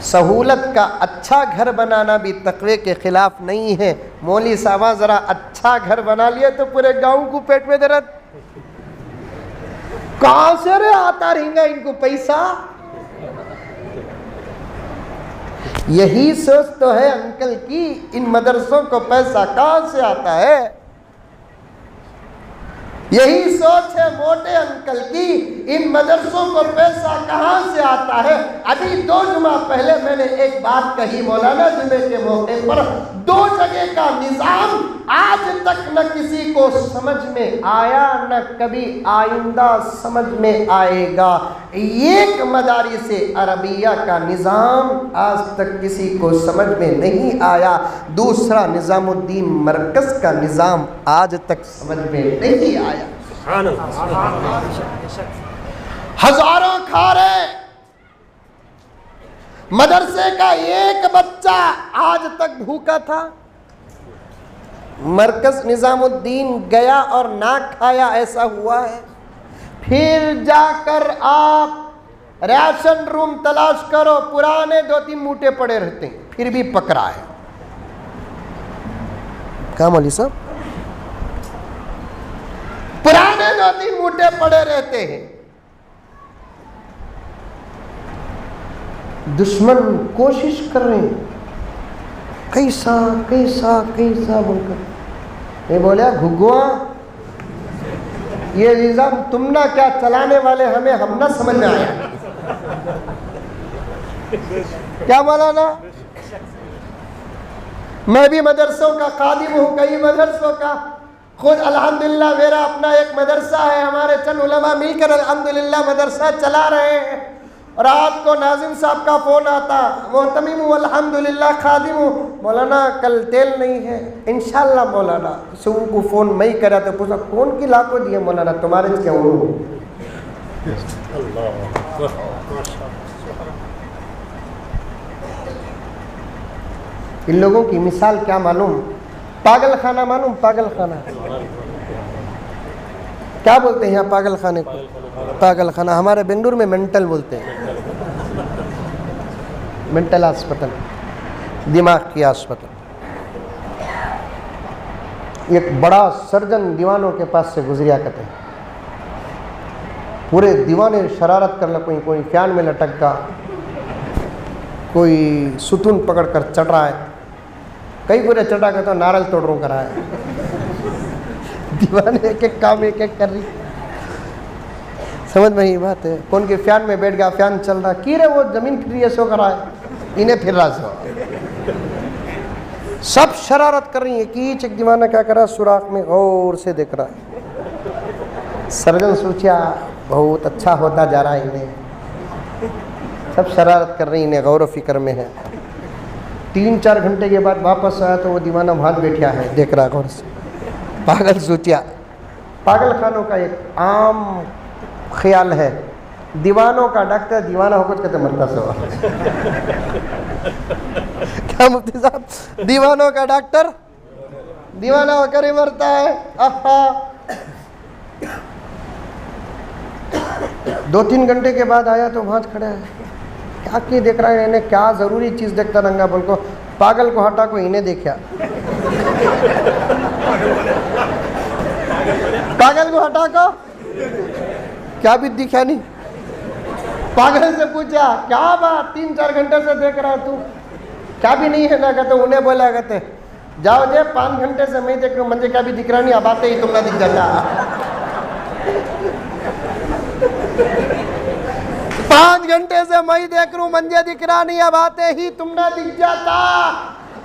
سہولت کا اچھا گھر بنانا بھی تقوی کے خلاف نہیں ہے۔ مولوی صاحبہ ذرا اچھا گھر بنا لیے تو پورے گاؤں کو پیٹ میں درد، کہاں سے رے آتا رہیں گا ان کو پیسہ؟ یہی سوچ تو ہے انکل کی، ان مدرسوں کو پیسہ کہاں سے آتا ہے؟ یہی سوچ ہے موٹے انکل کی، ان مدرسوں کو پیسہ کہاں سے آتا ہے؟ ابھی 2 جمعہ پہلے میں نے ایک بات کہی مولانا جمعے کے موقع پر، 2 جگہ کا نظام آج تک نہ کسی کو سمجھ میں آیا، نہ کبھی آئندہ سمجھ میں آئے گا۔ ایک مدارس عربیہ کا نظام آج تک کسی کو سمجھ میں نہیں آیا، دوسرا نظام الدین مرکز کا نظام آج تک سمجھ میں نہیں آیا۔ ہزاروں کھا رہے، مدرسے کا ایک بچہ آج تک بھوکا تھا؟ مرکز نظام الدین گیا اور نہ کھایا، ایسا ہوا ہے؟ پھر جا کر آپ ریشن روم تلاش کرو، پرانے 2-3 موٹے پڑے رہتے ہیں، پھر بھی پکڑا ہے۔ کیا مولوی صاحب؟ پرانے 2-3 موٹے پڑے رہتے ہیں۔ دشمن کوشش کر رہے ہیں کیسا کیسا کیسا بول کر، میں بولیا گھگواں یہ نظام تم نہ کیا چلانے والے ہمیں، ہم نہ سمجھ میں آیا کیا مولانا؟ میں بھی مدرسوں کا خادم ہوں، کئی مدرسوں کا، خود الحمدللہ میرا اپنا ایک مدرسہ ہے، ہمارے چند علماء مل کر الحمدللہ مدرسہ چلا رہے ہیں۔ رات کو ناظم صاحب کا فون آتا، محتمم ہوں الحمدللہ خادم ہوں، مولانا کل تیل نہیں ہے، انشاءاللہ مولانا۔ صبح کو فون میں ہی کرا تو پوچھا کون کی لاکھوں دیے مولانا تمہارے کیا ہوں؟ ان لوگوں کی مثال کیا معلوم؟ پاگل خانہ معلوم؟ پاگل خانہ کیا بولتے ہیں یہاں پاگل خانے کو؟ پاگل خانہ ہمارے بنگلور میں مینٹل بولتے ہیں، مینٹل ہاسپٹل، دماغ کی ہاسپٹل۔ ایک بڑا سرجن دیوانوں کے پاس سے گزریا کرتے ہیں، پورے دیوانے شرارت کر لگا، کوئی فیان میں لٹک گا، کوئی ستون پکڑ کر چڑھ رہا ہے، کئی پورے چٹا کے تو نارل توڑ رہوں کرا ہے، دیوانے ایک ایک کام ایک ایک کر رہی، سمجھ میں ہی بات ہے۔ کون کے فیان میں بیٹھ گیا، فیان چل رہا، کی رہے وہ زمین پھر رہی ہے سو کرا ہے، انہیں پھر رہا سو، سب شرارت کر رہی ہیں، کیچ ایک دیوانہ کیا کر رہا ہے، سوراخ میں غور سے دیکھ رہا ہے۔ سرجن سوچیا بہت اچھا ہوتا جا رہا ہے، انہیں سب شرارت کر رہی، انہیں غور و فکر میں ہے۔ 3-4 گھنٹے کے بعد واپس آیا تو وہ دیوانہ وہاں بیٹھا ہے، دیکھ رہا غور سے۔ پاگل سوچیا، پاگل خانوں کا ایک عام خیال ہے، دیوانوں کا ڈاکٹر دیوانہ ہو کچھ کہتے مرتا سوا۔ کیا مفتی صاحب؟ دیوانوں کا ڈاکٹر دیوانہ ہو کر ہی مرتا ہے۔ 2-3 گھنٹے کے بعد آیا تو وہاں کھڑا ہے، کیا کی دیکھ رہا ہے، انہیں کیا ضروری چیز دیکھتا رنگا بول کو، پاگل کو ہٹا کو انہیں دیکھا، پاگل کو ہٹا کو کیا بھی دکھا نہیں۔ پاگل سے پوچھا کیا بات 3-4 گھنٹے سے دیکھ رہا تو کیا بھی نہیں ہے نا؟ کہتے انہیں بولا کہتے جاؤ جے 5 گھنٹے سے میں دیکھ رہا ہوں، مجھے کیا بھی دکھ رہا نہیں، اب آتے ہی تم نہ دکھ جاتا۔ 5 گھنٹے سے میں دیکھ رہا ہوں، مجھے دکھ رہا نہیں، اب آتے ہی تم نہ دکھ جاتا۔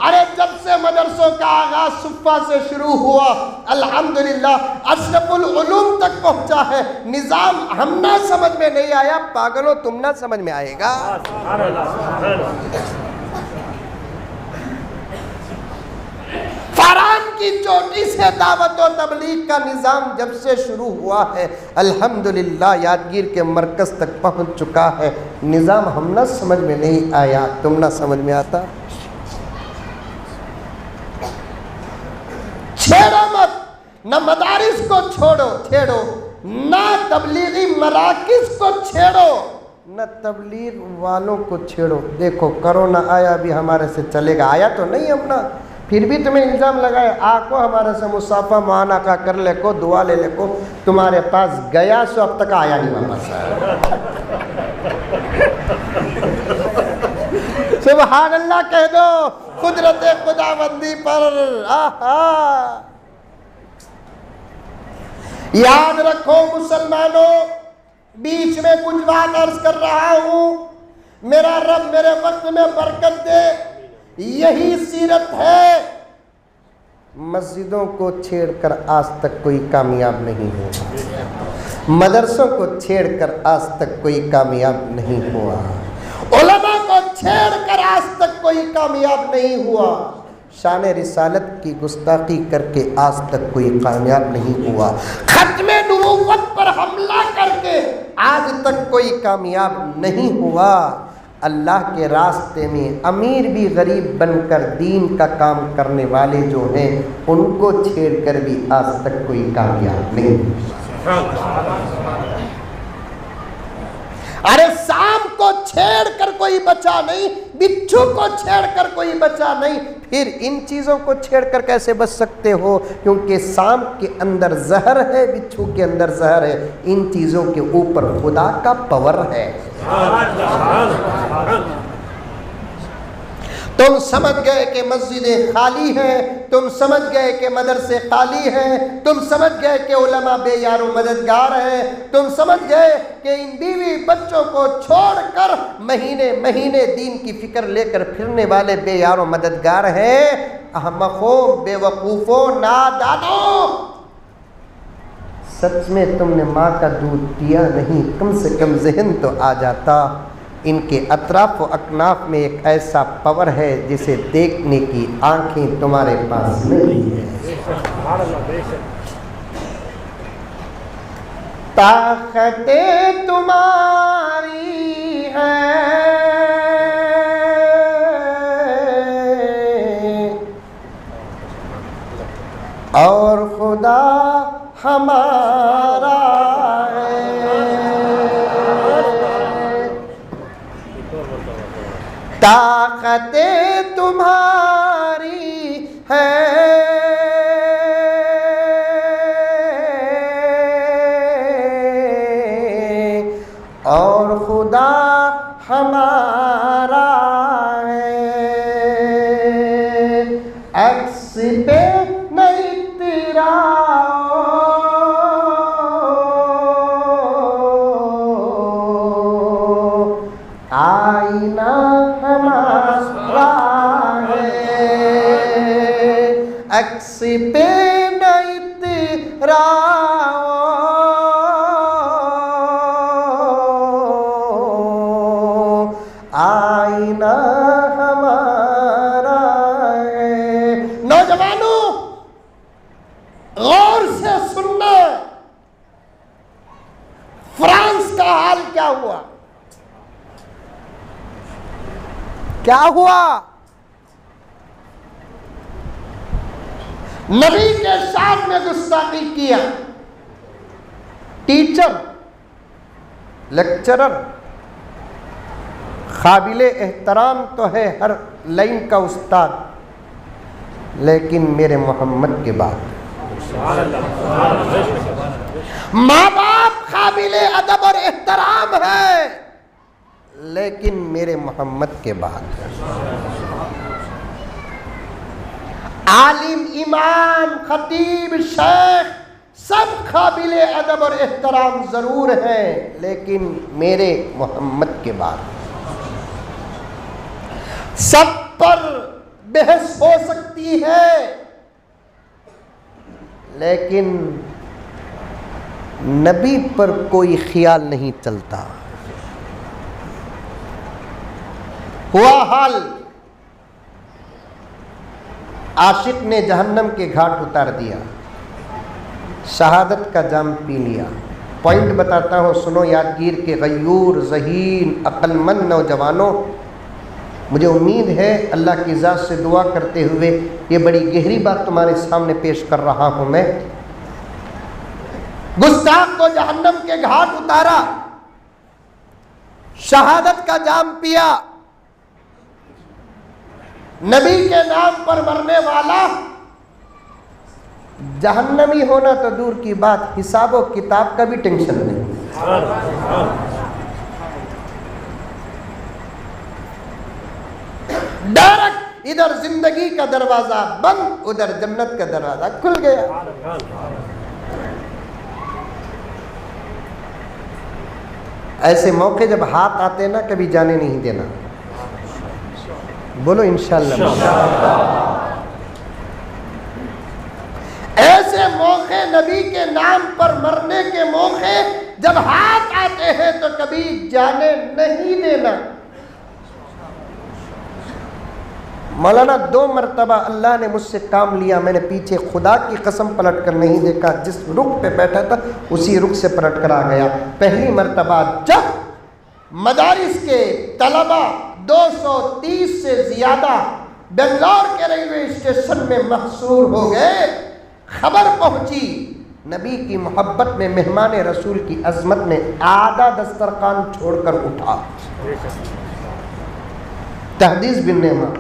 ارے جب سے مدرسوں کا آغاز صفہ سے شروع ہوا، الحمدللہ اشرف العلوم تک پہنچا ہے، نظام ہم نہ سمجھ میں نہیں آیا، پاگلوں تم نہ سمجھ میں آئے گا۔ فاران کی چوٹی سے دعوت و تبلیغ کا نظام جب سے شروع ہوا ہے، الحمدللہ یادگیر کے مرکز تک پہنچ چکا ہے، نظام ہم نہ سمجھ میں نہیں آیا، تم نہ سمجھ میں آتا۔ چھیڑو مت، نہ مدارس کو چھیڑو، نہ تبلیغی مراکز کو چھیڑو، نہ تبلیغ والوں کو چھیڑو۔ دیکھو کرونا آیا بھی ہمارے سے چلے گا، آیا تو نہیں اپنا، پھر بھی تمہیں الزام لگائے آکو ہمارے سے مصافہ معانہ کا کر لے کو، دعا لے لے کو، تمہارے پاس گیا سو اب تک آیا نہیں واپس آیا۔ سبحان اللہ کہہ دو قدرت خداوندی پر۔ یاد رکھو مسلمانوں، بیچ میں کچھ بات عرض کر رہا ہوں، میرا رب میرے وقت میں برکت دے، یہی سیرت ہے۔ مسجدوں کو چھیڑ کر آج تک کوئی کامیاب نہیں ہوا، مدرسوں کو چھیڑ کر آج تک کوئی کامیاب نہیں ہوا، علماء کو چھیڑ کر آج تک کوئی کامیاب نہیں ہوا، شان رسالت کی گستاخی کر کے آج تک کوئی کامیاب نہیں ہوا، ختم نبوت پر حملہ کر کے آج تک کوئی کامیاب نہیں ہوا۔ اللہ کے راستے میں امیر بھی غریب بن کر دین کا کام کرنے والے جو ہیں ان کو چھیڑ کر بھی آج تک کوئی کامیاب نہیں ہوا۔ ارے سام کو چھیڑ کر کوئی بچا نہیں، بچھو کو چھیڑ کر کوئی بچا نہیں، پھر ان چیزوں کو چھیڑ کر کیسے بچ سکتے ہو؟ کیونکہ سام کے اندر زہر ہے، بچھو کے اندر زہر ہے، ان چیزوں کے اوپر خدا کا پاور ہے۔ تم سمجھ گئے کہ مسجدیں خالی ہیں، تم سمجھ گئے کہ مدرسے خالی ہیں، تم سمجھ گئے کہ علماء بے یار و مددگار ہیں، تم سمجھ گئے کہ ان بیوی بچوں کو چھوڑ کر مہینے مہینے دین کی فکر لے کر پھرنے والے بے یار و مددگار ہیں۔ احمقوں، بے وقوفوں، نادانوں، سچ میں تم نے ماں کا دودھ پیا نہیں، کم سے کم ذہن تو آ جاتا ان کے اطراف و اکناف میں ایک ایسا پاور ہے جسے دیکھنے کی آنکھیں تمہارے پاس نہیں ہے۔ طاقتیں تمہاری ہیں اور خدا ہمارا ہے۔ طاقتیں تمہاری ہیں اور خدا ہمارا ہے۔ عکس پہ نہیں تیرا آئینہ ہمارا ہے۔ عکس پہ نہیں تیرا آئینہ ہمارا ہے۔ نوجوانوں غور سے سننا، فرانس کا حال کیا ہوا؟ کیا ہوا؟ نبی کے شان میں گستاخی کیا، ٹیچر، لیکچرر، قابل احترام تو ہے ہر لائن کا استاد، لیکن میرے محمد کے بعد ماں باپ قابل ادب اور احترام ہے، لیکن میرے محمد کے بعد عالم، امام، خطیب، شیخ سب قابل ادب اور احترام ضرور ہیں، لیکن میرے محمد کے بعد سب پر بحث ہو سکتی ہے، لیکن نبی پر کوئی خیال نہیں چلتا۔ ہوا حال، عاشق نے جہنم کے گھاٹ اتار دیا، شہادت کا جام پی لیا۔ پوائنٹ بتاتا ہوں، سنو یادگیر کے غیور، ذہین، عقل مند نوجوانوں، مجھے امید ہے اللہ کی ذات سے دعا کرتے ہوئے یہ بڑی گہری بات تمہارے سامنے پیش کر رہا ہوں میں۔ گستاخ کو جہنم کے گھاٹ اتارا، شہادت کا جام پیا، نبی کے نام پر مرنے والا جہنمی ہونا تو دور کی بات، حساب و کتاب کا بھی ٹینشن نہیں۔ ڈائریکٹ ادھر زندگی کا دروازہ بند، ادھر جنت کا دروازہ کھل گیا۔ ایسے موقع جب ہاتھ آتے نا کبھی جانے نہیں دینا، بولو انشاءاللہ۔ ایسے موقع نبی کے نام پر مرنے کے موقع جب ہاتھ آتے ہیں تو کبھی جانے نہیں دینا۔ مولانا 2 مرتبہ اللہ نے مجھ سے کام لیا، میں نے پیچھے خدا کی قسم پلٹ کر نہیں دیکھا، جس رخ پہ بیٹھا تھا اسی رخ سے پلٹ کر آ گیا۔ پہلی مرتبہ جب مدارس کے طلبہ 230 سے زیادہ بنگلور کے ریلوے اسٹیشن میں محصور ہو گئے، خبر پہنچی نبی کی محبت میں، مہمان رسول کی عظمت میں آدھا دسترخوان چھوڑ کر اٹھا۔ تحدیث بن نعمہ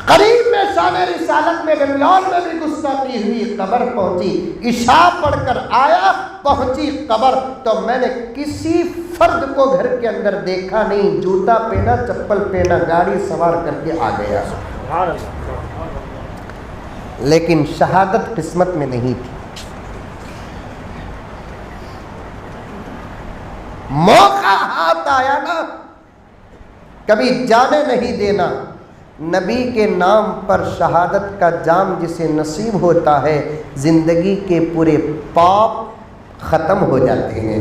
قریب میں شان رسالت میں بنگلور میں بھی گستاخی ہوئی، قبر پہنچی، عشاء پڑھ کر آیا، پہنچی قبر تو میں نے کسی فرد کو گھر کے اندر دیکھا نہیں، جوتا پہنا، چپل پہنا، گاڑی سوار کر کے آ گیا، لیکن شہادت قسمت میں نہیں تھی۔ موقع ہاتھ آیا نا کبھی جانے نہیں دینا۔ نبی کے نام پر شہادت کا جام جسے نصیب ہوتا ہے، زندگی کے پورے پاپ ختم ہو جاتے ہیں۔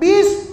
20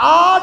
8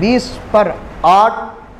20 پر 8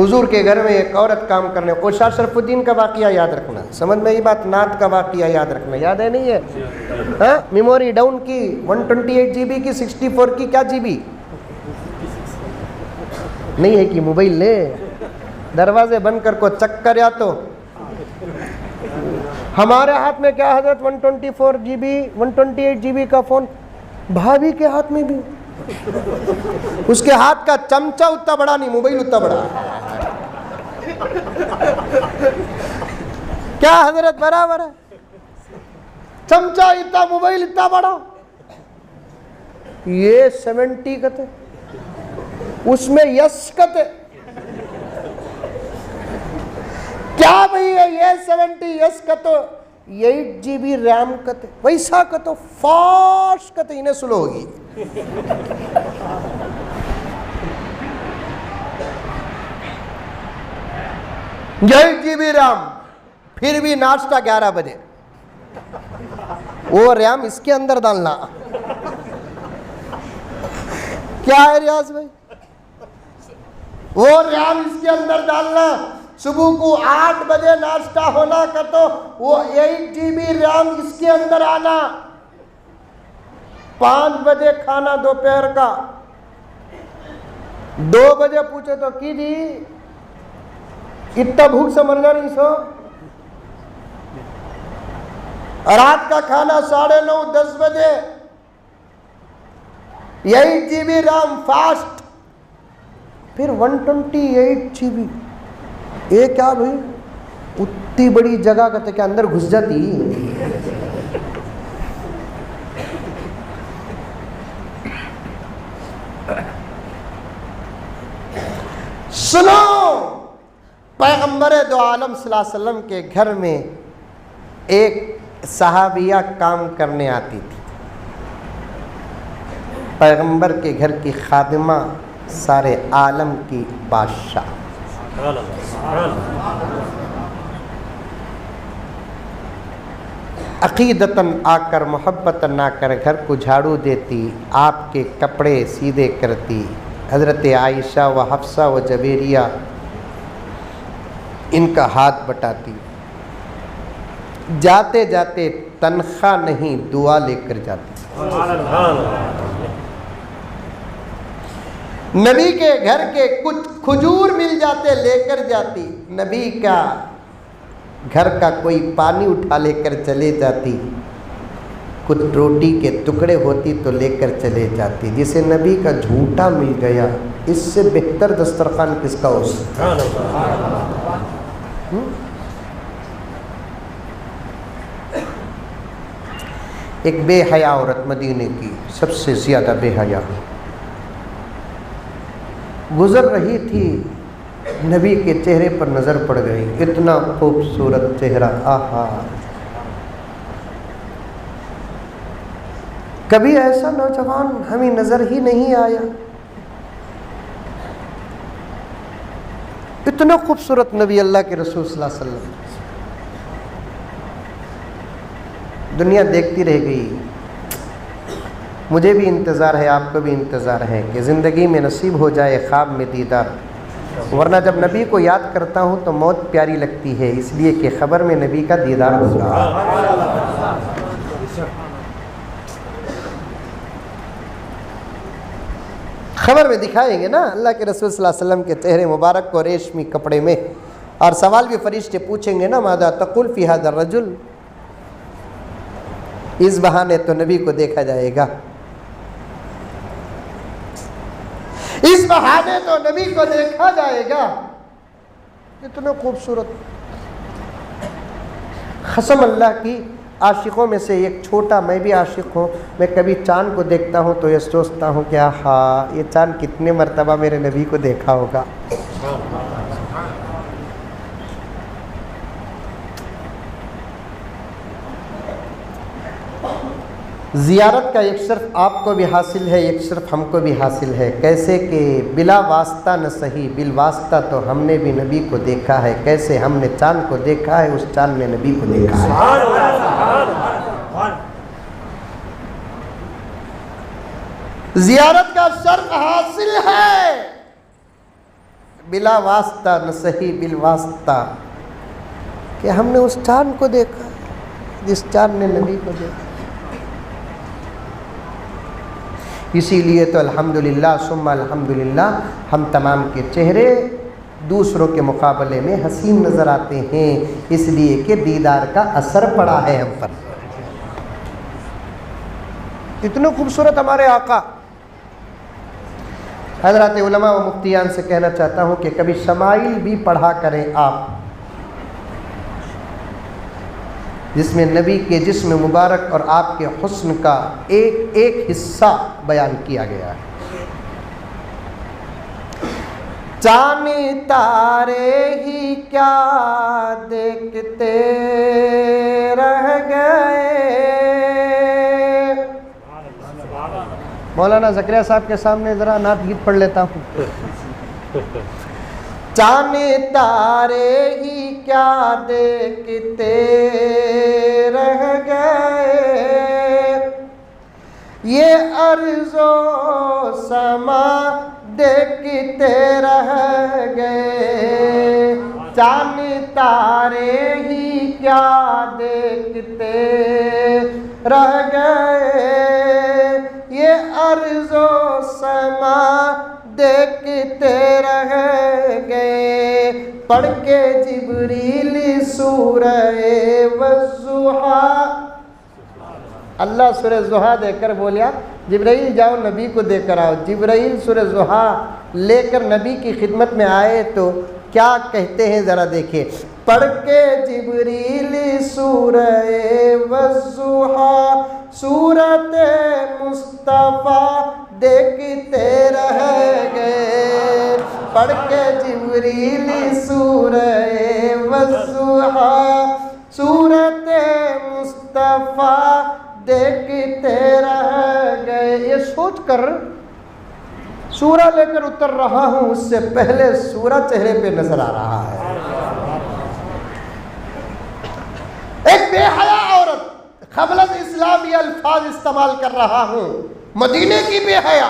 حضور کے گھر میں ایک عورت کام کرنے، اوشا شرف الدین کا واقعہ یاد رکھنا، سمجھ میں یہ بات، نعت کا واقعہ یاد رکھنا، یاد ہے نہیں ہے؟ ہاں، میموری ڈاؤن کی 128 GB کی 64 کی کیا GB نہیں ہے کہ موبائل لے، دروازے بند کر کو چکر یا تو ہمارے ہاتھ میں کیا حضرت 124 GB 128 GB کا فون، بھابھی کے ہاتھ میں بھی، اس کے ہاتھ کا چمچہ اتنا بڑا نہیں، موبائل اتنا بڑا، کیا حضرت برابر ہے؟ چمچہ اتنا، موبائل اتنا بڑا، یہ 70 کتے، اس میں یس کتے، کیا بھئی ہے یہ 70 یس کتو 8 GB ریم کتے، ویسا کتو فاسٹ کتے، انہیں سلو ہوگی، 8 GB ریم، پھر بھی ناشتہ 11 بجے، وہ ریم اس کے اندر ڈالنا، کیا ہے ریاض بھائی، وہ ریم اس کے اندر ڈالنا، صبح کو 8 بجے ناشتہ ہونا کا تو وہ 8 GB ریم اس کے اندر آنا، 5 بجے کھانا دوپہر کا، 2 بجے پوچھے تو کی جی اتنا بھوک سے مرنا نہیں سو، رات کا کھانا 9:30 10 بجے، 8 GB ریم فاسٹ، پھر 128 GB، یہ کیا بھئی اتنی بڑی جگہ کہتے کہ اندر گھس جاتی، سنو، پیغمبر دو عالم صلی اللہ علیہ وسلم کے گھر میں ایک صحابیہ کام کرنے آتی تھی، پیغمبر کے گھر کی خادمہ، سارے عالم کی بادشاہ، عقیدتاً آ کر محبتاً آ کر گھر کو جھاڑو دیتی، آپ کے کپڑے سیدھے کرتی، حضرت عائشہ و حفصہ و جویریہ ان کا ہاتھ بٹاتی، جاتے جاتے تنخواہ نہیں دعا لے کر جاتی، نبی کے گھر کے کچھ کھجور مل جاتے لے کر جاتی، نبی کا گھر کا کوئی پانی اٹھا لے کر چلے جاتی، کچھ روٹی کے ٹکڑے ہوتی تو لے کر چلے جاتی، جسے نبی کا جھوٹا مل گیا، اس سے بہتر دسترخوان کس کا ہو سکتا؟ ایک بے حیا عورت مدینے کی، سب سے زیادہ بے حیا، گزر رہی تھی، نبی کے چہرے پر نظر پڑ گئی، اتنا خوبصورت چہرہ، آہا، کبھی ایسا نوجوان ہمیں نظر ہی نہیں آیا، اتنا خوبصورت نبی اللہ کے رسول صلی اللہ علیہ وسلم، دنیا دیکھتی رہ گئی، مجھے بھی انتظار ہے، آپ کو بھی انتظار ہے کہ زندگی میں نصیب ہو جائے خواب میں دیدار، ورنہ جب نبی کو یاد کرتا ہوں تو موت پیاری لگتی ہے، اس لیے کہ خبر میں نبی کا دیدار ہوگا۔ خبر میں دکھائیں گے نا اللہ کے رسول صلی اللہ علیہ وسلم کے چہرے مبارک کو ریشمی کپڑے میں، اور سوال بھی فرشتے پوچھیں گے نا، ماذا تقول فی ھذا الرجل، اس بہانے تو نبی کو دیکھا جائے گا، اس بہانے تو نبی کو دیکھا جائے گا، اتنا خوبصورت، قسم اللہ کی، عاشقوں میں سے ایک چھوٹا، میں بھی عاشق ہوں، میں کبھی چاند کو دیکھتا ہوں تو یہ سوچتا ہوں کہ ہاں یہ چاند کتنے مرتبہ میرے نبی کو دیکھا ہوگا، زیارت کا ایک شرف آپ کو بھی حاصل ہے، ایک شرف ہم کو بھی حاصل ہے، کیسے کہ بلا واسطہ نہ صحیح بالواسطہ تو ہم نے بھی نبی کو دیکھا ہے، کیسے ہم نے چاند کو دیکھا ہے، اس چاند نے نبی کو دیکھا ہے، زیارت کا شرف حاصل ہے، بلا واسطہ نہ صحیح بالواسطہ کہ ہم نے اس چاند کو دیکھا جس چاند نے نبی کو دیکھا. اسی لیے تو الحمدللہ ثم الحمدللہ ہم تمام کے چہرے دوسروں کے مقابلے میں حسین نظر آتے ہیں، اس لیے کہ دیدار کا اثر پڑا ہے ہم پر. اتنے خوبصورت ہمارے آقا. حضرات علماء و مفتیان سے کہنا چاہتا ہوں کہ کبھی شمائل بھی پڑھا کریں آپ، جس میں نبی کے جسم مبارک اور آپ کے حسن کا ایک ایک حصہ بیان کیا گیا ہے. چاند تارے ہی کیا دیکھتے رہ گئے. مولانا زکریا صاحب کے سامنے ذرا نعت گیت پڑھ لیتا ہوں. چاند تارے ہی کیا دیکھتے رہ گئے، یہ ارض و سما دیکھتے رہ گئے. چاند تارے ہی کیا دیکھتے رہ گئے، یہ ارض و سما دیکھتے رہ گئے. پڑھ کے جبریل سورہ والضحیٰ، اللہ سورہ ضحیٰ دے کر بولیا جبرائیل جاؤ نبی کو دے کر آؤ. جبرائیل سورہ ضحیٰ لے کر نبی کی خدمت میں آئے تو کیا کہتے ہیں ذرا دیکھیں. پڑھ کے جبریل سورہ والضحیٰ سورت مصطفیٰ دیکھتے رہ گئے. پڑھ کے جبریل سورہ والضحیٰ سورت مصطفیٰ دیکھتے رہ گئے. یہ سوچ کر سورہ لے کر اتر رہا ہوں، اس سے پہلے سورہ چہرے پہ نظر آ رہا ہے. ایک بے حیا عورت قبل اسلام یہ الفاظ استعمال کر رہا ہوں. مدینے کی بے حیا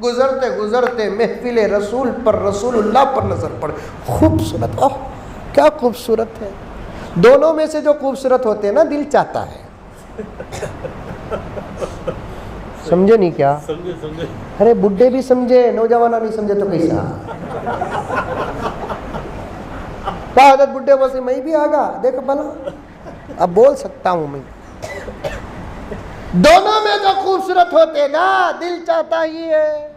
گزرتے گزرتے محفل رسول پر، رسول اللہ پر نظر پڑ. خوبصورت، اوہ کیا خوبصورت ہے. دونوں میں سے جو خوبصورت ہوتے ہیں نا دل چاہتا ہے. سمجھے نہیں کیا؟ ارے بڈھے بھی سمجھے، نوجوانہ نہیں سمجھے تو کیسا. حضرت بڈھے بولتے میں بھی آگا دیکھ بنا اب بول سکتا ہوں میں. دونوں میں جو خوبصورت ہوتے نا دل چاہتا ہی ہے.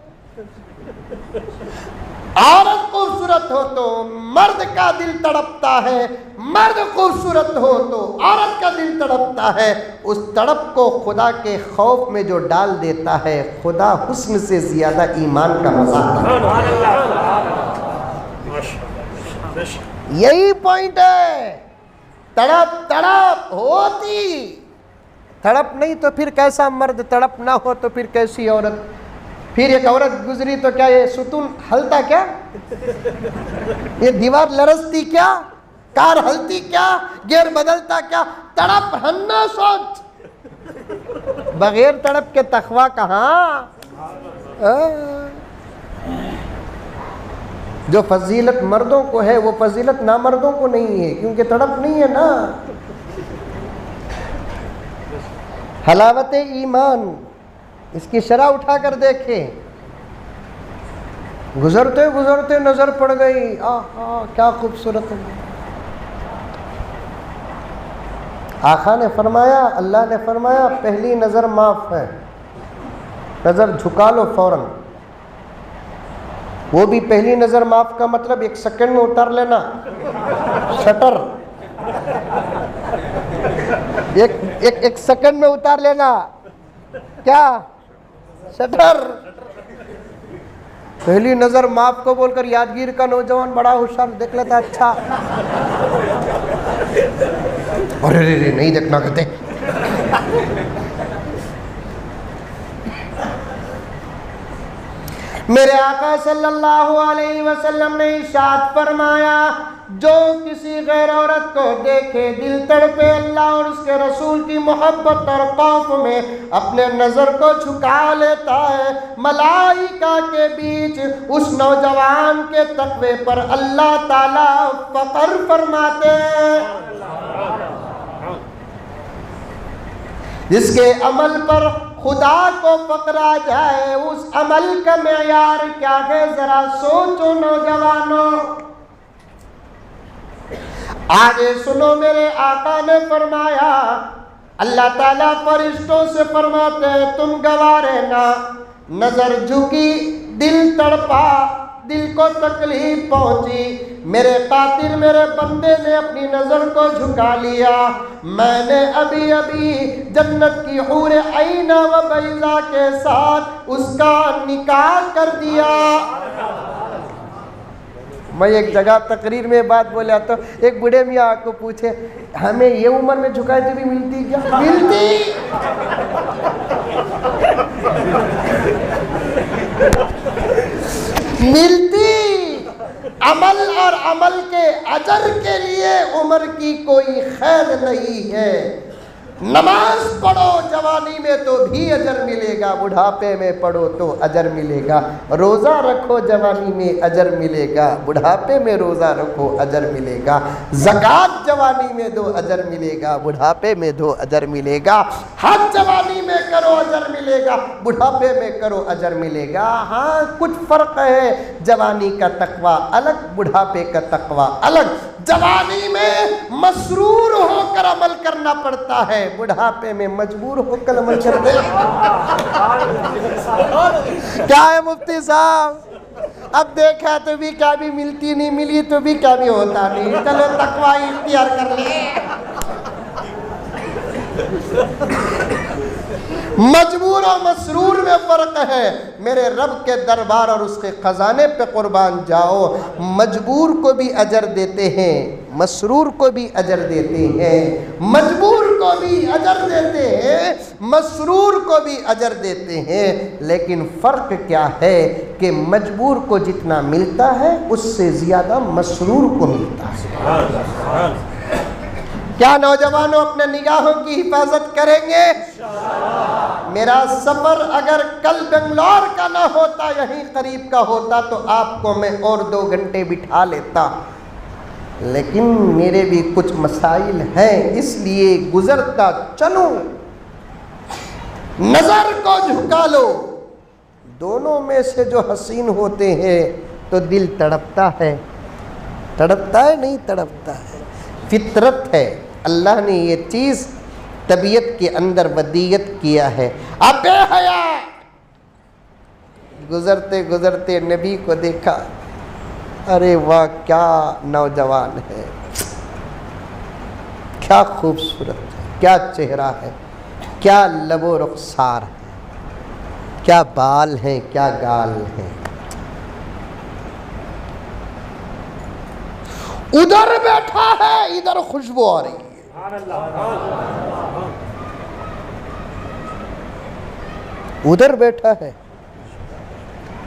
عورت خوبصورت ہو تو مرد کا دل تڑپتا ہے، مرد خوبصورت ہو تو عورت کا دل تڑپتا ہے. اس تڑپ کو خدا کے خوف میں جو ڈال دیتا ہے، خدا حسن سے زیادہ ایمان کا مزاح ہے. یہی پوائنٹ ہے. تڑپ تڑپ ہوتی، تڑپ نہیں تو پھر کیسا مرد، تڑپ نہ ہو تو پھر کیسی عورت. پھر ایک عورت گزری تو کیا یہ ستون ہلتا کیا، یہ دیوار لرزتی کیا، کار ہلتی کیا، گیئر بدلتا کیا. تڑپ ہننا سوچ، بغیر تڑپ کے تقویٰ کہاں. جو فضیلت مردوں کو ہے وہ فضیلت نامردوں کو نہیں ہے، کیونکہ تڑپ نہیں ہے نا. حلاوت ایمان اس کی شرح اٹھا کر دیکھیں. گزرتے گزرتے نظر پڑ گئی، آہا کیا خوبصورت ہے. آقا نے فرمایا، اللہ نے فرمایا پہلی نظر معاف ہے، نظر جھکا لو فوراً. وہ بھی پہلی نظر معاف کا مطلب 1 سیکنڈ میں اتار لینا شٹر، ایک سیکنڈ میں اتار لینا کیا شٹر. پہلی نظر معاف کو بول کر یادگیر کا نوجوان بڑا ہوشیار دیکھ لیتا اچھا، ارے نہیں دیکھنا کہتے. میرے آقا صلی اللہ علیہ وسلم نے ارشاد فرمایا جو کسی غیر عورت کو دیکھے دل تڑپے اللہ اور اس کے رسول کی محبت اور خوف میں اپنے نظر کو جھکا لیتا ہے، ملائکہ کے بیچ اس نوجوان کے تقوی پر اللہ تعالیٰ فخر فرماتے ہیں۔ جس کے عمل پر خدا کو فخر آ جائے اس عمل کا معیار کیا ہے ذرا سوچو نوجوانوں۔ آگے سنو، میرے آقا نے فرمایا اللہ تعالیٰ فرشتوں سے فرماتے ہیں تم گواہ رہنا، نظر جھکی، دل تڑپا، دل کو تکلیف پہنچی، میرے قاتل میرے بندے نے اپنی نظر کو جھکا لیا، میں نے ابھی ابھی جنت کی حور عین و بیضا کے ساتھ اس کا نکاح کر دیا۔ میں ایک جگہ تقریر میں بات بولا تو ایک بڑے میاں کو پوچھے ہمیں یہ عمر میں جھکائے تو بھی ملتی کیا؟ ملتی۔ ملتی۔ عمل اور عمل کے اجر کے لیے عمر کی کوئی قید نہیں ہے۔ نماز پڑھو جوانی میں تو بھی اجر ملے گا، بڑھاپے میں پڑھو تو اجر ملے گا، روزہ رکھو جوانی میں اجر ملے گا، بڑھاپے میں روزہ رکھو اجر ملے گا، زکوٰۃ جوانی میں دو اجر ملے گا، بڑھاپے میں دو اجر ملے گا، حج جوانی میں کرو اجر ملے گا، بڑھاپے میں کرو اجر ملے گا۔ ہاں کچھ فرق ہے، جوانی کا تقوی الگ، بڑھاپے کا تقوی الگ۔ جوانی میں مسرور ہو کر عمل کرنا پڑتا ہے، بڑھاپے میں مجبور ہو کر عمل کرتے ہیں۔ کیا ہے مفتی صاحب؟ اب دیکھا تو بھی کیا بھی ملتی نہیں، ملی تو بھی کیا بھی ہوتا نہیں، چلو تقوی اختیار کر لیں۔ مجبور و مسرور میں فرق ہے۔ میرے رب کے دربار اور اس کے خزانے پہ قربان جاؤ، مجبور کو بھی اجر دیتے ہیں، مسرور کو بھی اجر دیتے ہیں، مجبور کو بھی اجر دیتے ہیں، مسرور کو بھی اجر دیتے ہیں، لیکن فرق کیا ہے کہ مجبور کو جتنا ملتا ہے اس سے زیادہ مسرور کو ملتا ہے۔ کیا نوجوانوں اپنے نگاہوں کی حفاظت کریں گے؟ میرا سفر اگر کل بنگلور کا نہ ہوتا، یہیں قریب کا ہوتا تو آپ کو میں اور 2 گھنٹے بٹھا لیتا، لیکن میرے بھی کچھ مسائل ہیں، اس لیے گزرتا چلوں۔ نظر کو جھکا لو، دونوں میں سے جو حسین ہوتے ہیں تو دل تڑپتا ہے، تڑپتا ہے نہیں تڑپتا ہے، فطرت ہے، اللہ نے یہ چیز طبیعت کے اندر ودیت کیا ہے۔ اب بے حیا گزرتے گزرتے نبی کو دیکھا، ارے واہ کیا نوجوان ہے، کیا خوبصورت ہے، کیا چہرہ ہے، کیا لب و رخسار ہے، کیا بال ہیں، کیا گال ہیں۔ ادھر بیٹھا ہے، ادھر خوشبو آ رہی ہے۔ ادھر بیٹھا ہے،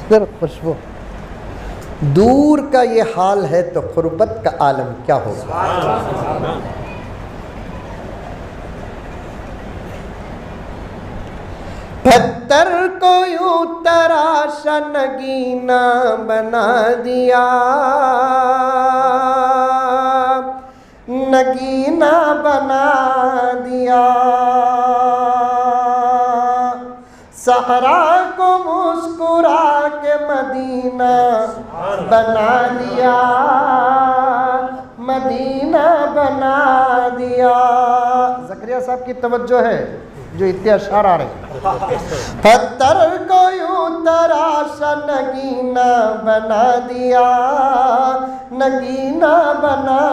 ادھر خوشبو۔ دور کا یہ حال ہے تو قربت کا عالم کیا ہوگا۔ پتھر کو یوں تراشا نگینا بنا دیا، نگینا بنا دیا، صحرا کو مسکرا کے مدینہ بنا دیا، مدینہ بنا دیا۔ زکریا صاحب کی توجہ ہے جو اتنے اشعار آ رہے ہیں۔ پتھر کو یوں تراشا نگینا بنا دیا، نگینا بنا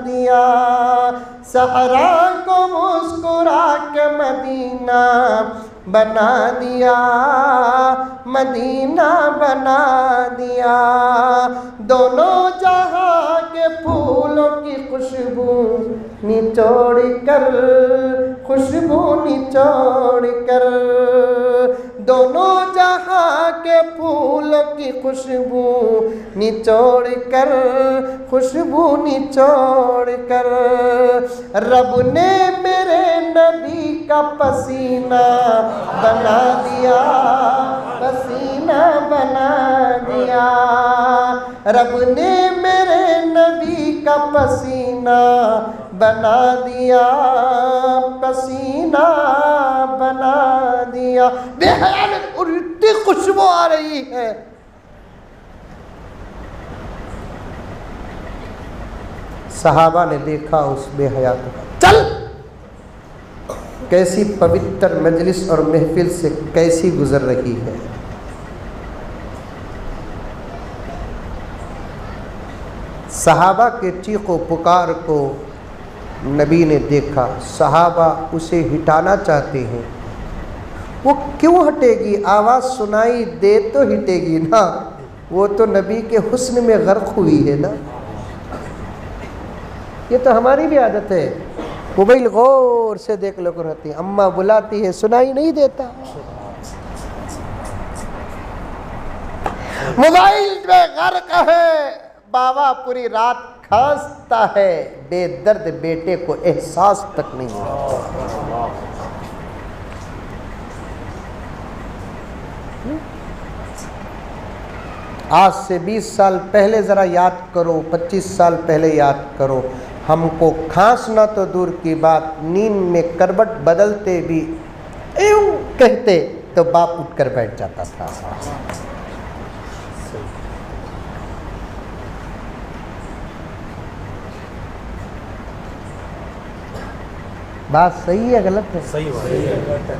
دیا، صحرا کو مسکرا کے مدینہ بنا دیا، مدینہ بنا دیا۔ دونوں جہاں کے کے پھولوں کی خوشبو نچوڑ کر، خوشبو نچوڑ کر، دونوں جہاں کے پھولوں کی خوشبو نچوڑ کر، خوشبو نچوڑ کر، رب نے میرے نبی کا پسینہ بنا دیا، پسینہ بنا دیا، رب نے میرے نبی کا پسینہ بنا دیا، پسینہ بنا دیا۔ بے حیا نے اور اتنی خوشبو آ رہی ہے، صحابہ نے دیکھا اس بے حیا کو، چل، کیسی پوتر مجلس اور محفل سے کیسی گزر رہی ہے۔ صحابہ کے چیخ و پکار کو نبی نے دیکھا، صحابہ اسے ہٹانا چاہتے ہیں، وہ کیوں ہٹے گی؟ آواز سنائی دے تو ہٹے گی نا، وہ تو نبی کے حسن میں غرق ہوئی ہے نا۔ یہ تو ہماری بھی عادت ہے، موبائل غور سے دیکھ لو کر رہتی ہے، اماں بلاتی ہے سنائی نہیں دیتا، موبائل میں غرق ہے، بابا پوری رات کھانستا ہے، بے درد بیٹے کو احساس تک نہیں ہوتا۔ آج سے 20 سال پہلے ذرا یاد کرو، 25 سال پہلے یاد کرو، ہم کو کھانسنا تو دور کی بات، نیند میں کروٹ بدلتے بھی ایوں کہتے تو باپ اٹھ کر بیٹھ جاتا تھا۔ بات صحیح ہے غلط ہے؟ صحیح ہے۔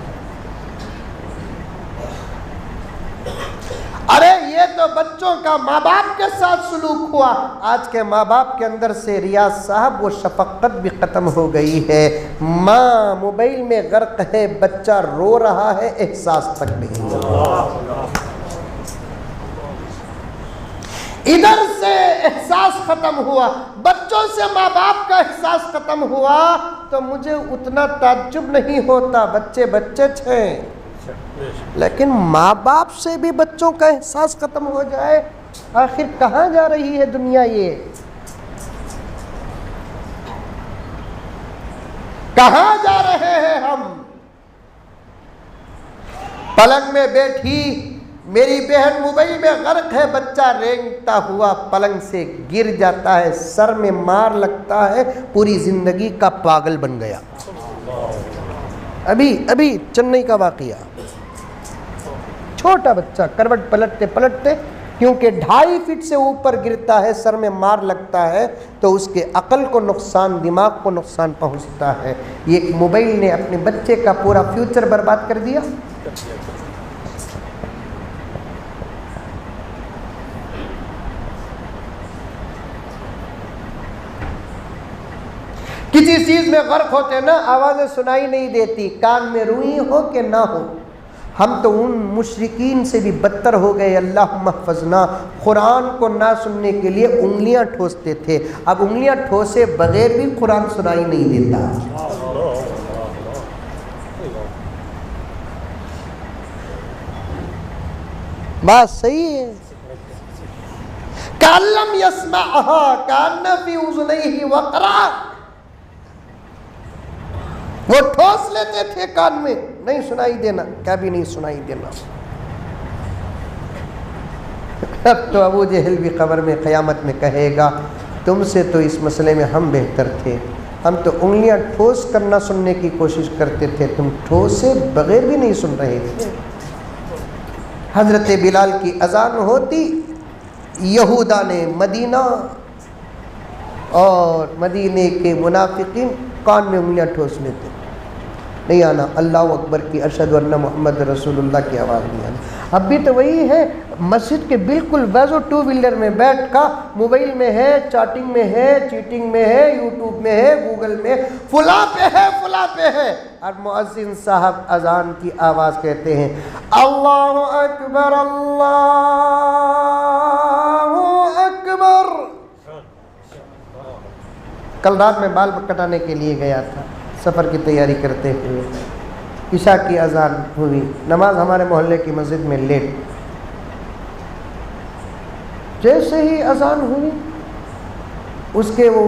ارے یہ تو بچوں کا ماں باپ کے ساتھ سلوک ہوا، آج کے ماں باپ کے اندر سے ریاض صاحب وہ شفقت بھی ختم ہو گئی ہے، ماں موبائل میں غرق ہے، بچہ رو رہا ہے، احساس تک نہیں ہوا۔ ادھر سے احساس ختم ہوا، بچوں سے ماں باپ کا احساس ختم ہوا، تو مجھے اتنا تعجب نہیں ہوتا، بچے بچے تھے، لیکن ماں باپ سے بھی بچوں کا احساس ختم ہو جائے، آخر کہاں جا رہی ہے دنیا؟ یہ کہاں جا رہے ہیں ہم؟ پلنگ میں بیٹھی میری بہن موبائل میں غرق ہے، بچہ رینگتا ہوا پلنگ سے گر جاتا ہے، سر میں مار لگتا ہے، پوری زندگی کا پاگل بن گیا۔ ابھی چنئی کا واقعہ، چھوٹا بچہ کروٹ پلٹتے پلٹتے، کیونکہ 2.5 فٹ سے اوپر گرتا ہے، سر میں مار لگتا ہے تو اس کے عقل کو نقصان، دماغ کو نقصان پہنچتا ہے۔ یہ موبائل نے اپنے بچے کا پورا فیوچر برباد کر دیا۔ کسی چیز میں غرق ہوتے نا، آوازیں سنائی نہیں دیتی، کان میں روئی ہو کہ نہ ہو۔ ہم تو ان مشرکین سے بھی بدتر ہو گئے، اللہم احفظنا، قرآن کو نہ سننے کے لیے انگلیاں ٹھوستے تھے، اب انگلیاں ٹھوسے بغیر بھی قرآن سنائی نہیں دیتا۔ بات صحیح ہے۔ کأن لم يسمعها كأن في اذنيه وقرا، وہ ٹھوس لیتے تھے کان میں، نہیں سنائی دینا، کیا بھی نہیں سنائی دینا۔ اب تو ابو جہل بھی قبر میں قیامت میں کہے گا تم سے تو اس مسئلے میں ہم بہتر تھے، ہم تو انگلیاں ٹھوس کر نہ سننے کی کوشش کرتے تھے، تم ٹھوسے بغیر بھی نہیں سن رہے تھے۔ حضرت بلال کی اذان ہوتی، یہودا نے مدینہ اور مدینے کے منافقین کان میں انگلیاں ٹھوس لیتے، نہیں آنا، اللہ اکبر کی اشہد ان محمد رسول اللہ کی آواز نہیں آنا۔ اب بھی تو وہی ہے، مسجد کے بالکل بازو ٹو ویلر میں بیٹھ کا موبائل میں ہے، چیٹنگ میں ہے، چیٹنگ میں ہے، یوٹیوب میں ہے، گوگل میں، فلاں پہ ہے، فلاں پہ ہے، اور مؤذن صاحب اذان کی آواز کہتے ہیں اللہ اکبر اللہ اکبر، کل رات میں بال کٹانے کے لیے گیا تھا، سفر کی تیاری کرتے ہوئے عشاء کی اذان ہوئی، نماز ہمارے محلے کی مسجد میں لیٹ، جیسے ہی اذان ہوئی اس کے وہ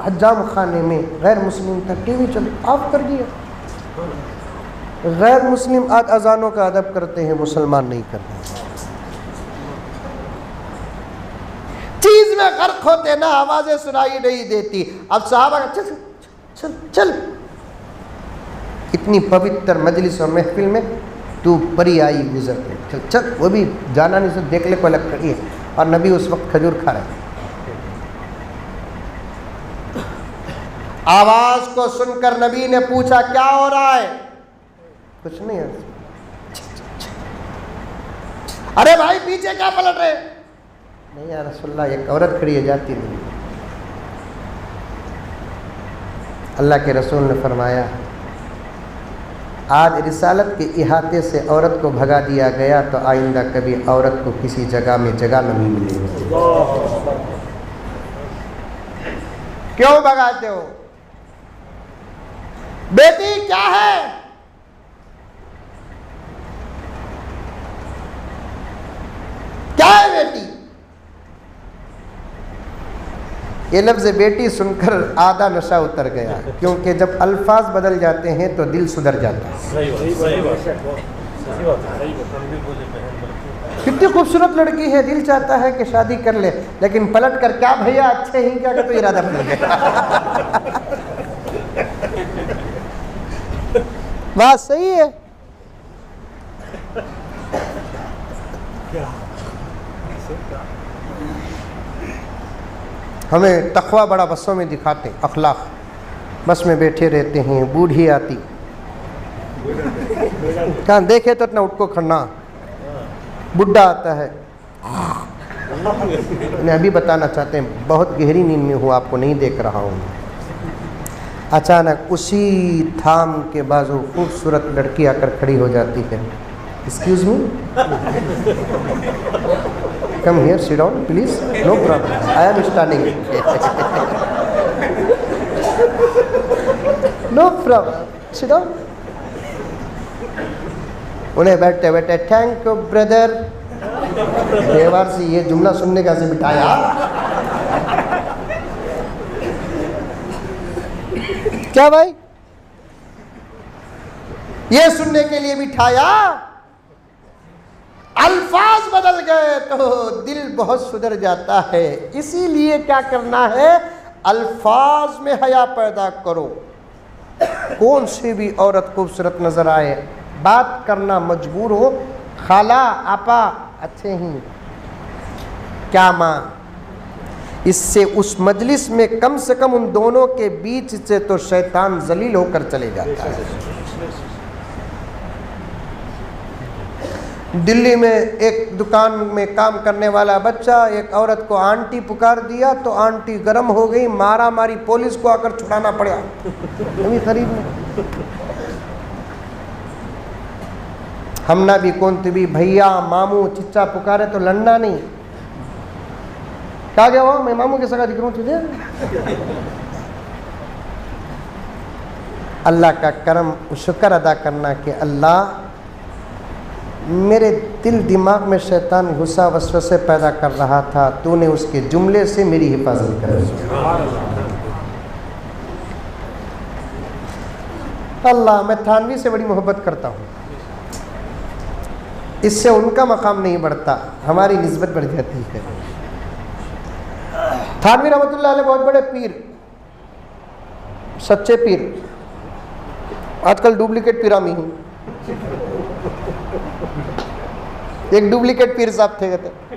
حجام خانے میں غیر مسلم تھا، ٹی وی چل آف کر دیا۔ غیر مسلم آج اذانوں کا ادب کرتے ہیں، مسلمان نہیں کرتے، چیز میں غرق ہوتے نا، آوازیں سنائی نہیں دیتی۔ اب صحابہ کا چل چل چل، اتنی پوتر مجلس اور محفل میں تو پری آئی گزر کے، چل چل، وہ بھی جانا نہیں، سب دیکھ لے کو الگ کھڑی ہے، اور نبی اس وقت کھجور کھا رہے ہیں۔ آواز کو سن کر نبی نے پوچھا کیا ہو رہا ہے؟ کچھ نہیں ہے۔ ارے بھائی پیچھے کیا پلٹ رہے؟ نہیں یا رسول اللہ، ایک عورت کھڑی ہے، جاتی نہیں۔ اللہ کے رسول نے فرمایا آج رسالت کے احاطے سے عورت کو بھگا دیا گیا تو آئندہ کبھی عورت کو کسی جگہ میں جگہ نہیں ملے گی۔ کیوں بھگاتے ہو؟ بیٹی کیا ہے؟ کیا ہے بیٹی؟ یہ لفظ بیٹی سن کر آدھا نشہ اتر گیا، کیونکہ جب الفاظ بدل جاتے ہیں تو دل سدھر جاتا ہے۔ کتنی خوبصورت لڑکی ہے، دل چاہتا ہے کہ شادی کر لے، لیکن پلٹ کر کیا بھیا اچھے ہی کیا کہ تو ارادہ بدل گیا۔ بات صحیح ہے۔ ہمیں تقویٰ بڑا بسوں میں دکھاتے ہیں، اخلاق بس میں بیٹھے رہتے ہیں، بوڑھی آتی کہاں دیکھے تو اتنا اٹھ کو کھڑنا، بڈھا آتا ہے۔ انہیں ابھی بتانا چاہتے ہیں بہت گہری نیند میں ہوں، آپ کو نہیں دیکھ رہا ہوں۔ اچانک اسی تھام کے بازو خوبصورت لڑکی آ کر کھڑی ہو جاتی ہے۔ Excuse me, come here, sit down please, no problem, I am standing, no problem, sit down. انہیں بیٹھتے بیٹھے تھینک یو بردر، دیوار سے یہ جملہ سننے کا سے بٹھایا۔ کیا بھائی یہ سننے کے لیے بٹھایا؟ الفاظ بدل گئے تو دل بہت سدھر جاتا ہے۔ اسی لیے کیا کرنا ہے؟ الفاظ میں حیا پیدا کرو۔ کون سی بھی عورت خوبصورت نظر آئے، بات کرنا مجبور ہو، خالہ آپا اچھے ہی، کیا ماں، اس سے اس مجلس میں کم سے کم ان دونوں کے بیچ سے تو شیطان ذلیل ہو کر چلے جاتا ہے۔ دلی میں ایک دکان میں کام کرنے والا بچہ ایک عورت کو آنٹی پکار دیا تو آنٹی گرم ہو گئی، مارا ماری، پولیس کو آ کر چھڑانا پڑا۔ ہمیں خرید میں ہم نہ بھی کون بھی بھیا ماموں چچا پکارے تو لڑنا نہیں۔ کہا گیا ہوا میں ماموں کے سگا دکھ رہا ہوں تجھے۔ اللہ کا کرم شکر ادا کرنا کہ اللہ میرے دل دماغ میں شیطان غصہ وسوسے پیدا کر رہا تھا، تو نے اس کے جملے سے میری حفاظت کر دی۔ اللہ، میں تھانوی سے بڑی محبت کرتا ہوں، اس سے ان کا مقام نہیں بڑھتا، ہماری نسبت بڑھ جاتی ہے۔ تھانوی رحمۃ اللہ علیہ بہت بڑے پیر، سچے پیر، آج کل ڈپلیکیٹ پیرامی ہیں۔ ایک ڈپلیکیٹ پیر صاحب تھے، کہتے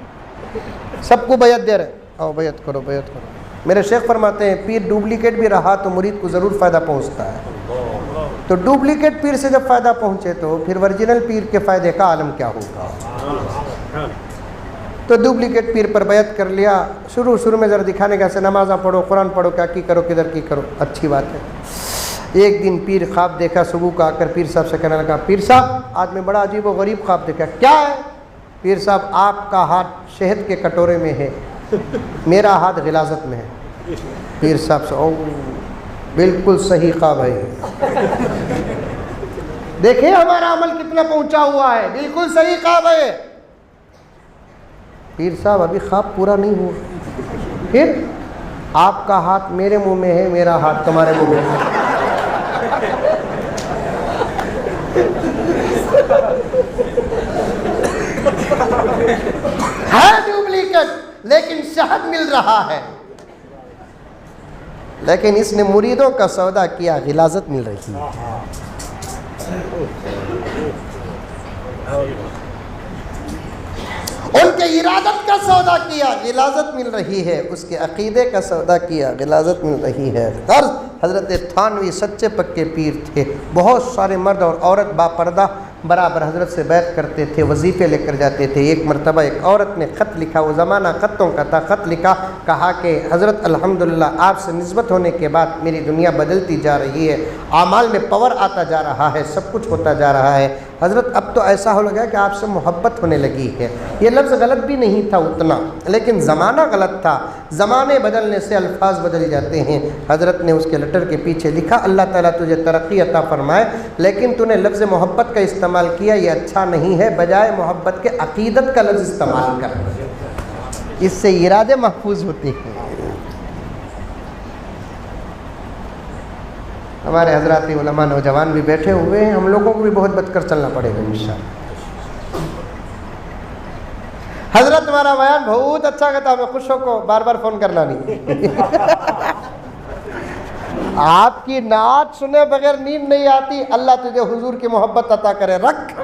سب کو بیعت دے رہے، آؤ بیعت کرو بیعت کرو۔ میرے شیخ فرماتے ہیں پیر ڈپلیکیٹ بھی رہا تو مرید کو ضرور فائدہ پہنچتا ہے، تو ڈپلیکیٹ پیر سے جب فائدہ پہنچے تو پھر ورجنل پیر کے فائدے کا عالم کیا ہوگا۔ تو ڈپلیکیٹ پیر پر بیعت کر لیا، شروع میں ذرا دکھانے کا سے نمازاں پڑھو، قرآن پڑھو، کیا کی کرو کدھر کی کرو، اچھی بات ہے۔ ایک دن پیر خواب دیکھا، صبح کو آ کر پیر صاحب سے کہنے لگا پیر صاحب آج میں بڑا عجیب و غریب خواب دیکھا۔ کیا ہے؟ پیر صاحب آپ کا ہاتھ شہد کے کٹورے میں ہے، میرا ہاتھ غلاظت میں ہے۔ پیر صاحب سے او بالکل صحیح کہا بھائی، دیکھیں ہمارا عمل کتنا پہنچا ہوا ہے، بالکل صحیح کہا بھائی۔ پیر صاحب ابھی خواب پورا نہیں ہوا، پھر آپ کا ہاتھ میرے منہ میں ہے، میرا ہاتھ تمہارے منہ میں ہے۔ ڈپلیکیٹ لیکن شہد مل رہا ہے، لیکن اس نے مریدوں کا سودا کیا، غلاظت مل رہی ہے۔ ان کے ارادت کا سودا کیا، غلاظت مل رہی ہے، اس کے عقیدے کا سودا کیا، غلاظت مل رہی ہے۔ حضرت تھانوی سچے پکے پیر تھے، بہت سارے مرد اور عورت با پردہ برابر حضرت سے بیعت کرتے تھے، وظیفے لے کر جاتے تھے۔ ایک مرتبہ ایک عورت نے خط لکھا، وہ زمانہ خطوں کا تھا، خط لکھا، کہا کہ حضرت الحمدللہ آپ سے نسبت ہونے کے بعد میری دنیا بدلتی جا رہی ہے، اعمال میں پاور آتا جا رہا ہے، سب کچھ ہوتا جا رہا ہے حضرت، اب تو ایسا ہو لگا کہ آپ سے محبت ہونے لگی ہے۔ یہ لفظ غلط بھی نہیں تھا اتنا، لیکن زمانہ غلط تھا، زمانے بدلنے سے الفاظ بدل جاتے ہیں۔ حضرت نے اس کے لیٹر کے پیچھے لکھا، اللہ تعالیٰ تجھے ترقی عطا فرمائے، لیکن تو نے لفظ محبت کا استعمال کیا، یہ اچھا نہیں ہے، بجائے محبت کے عقیدت کا لفظ استعمال کر، اس سے ارادے محفوظ ہوتے ہیں۔ ہمارے حضرات علماء نوجوان بھی بیٹھے ہوئے ہیں، ہم لوگوں کو بھی بہت بچ کر چلنا پڑے گا انشاءاللہ۔ حضرت تمہارا بیان بہت اچھا کہتا، میں خوش ہو کو بار بار فون کرنا نہیں۔ آپ کی نعت سنے بغیر نیند نہیں آتی، اللہ تجھے حضور کی محبت عطا کرے، رکھ۔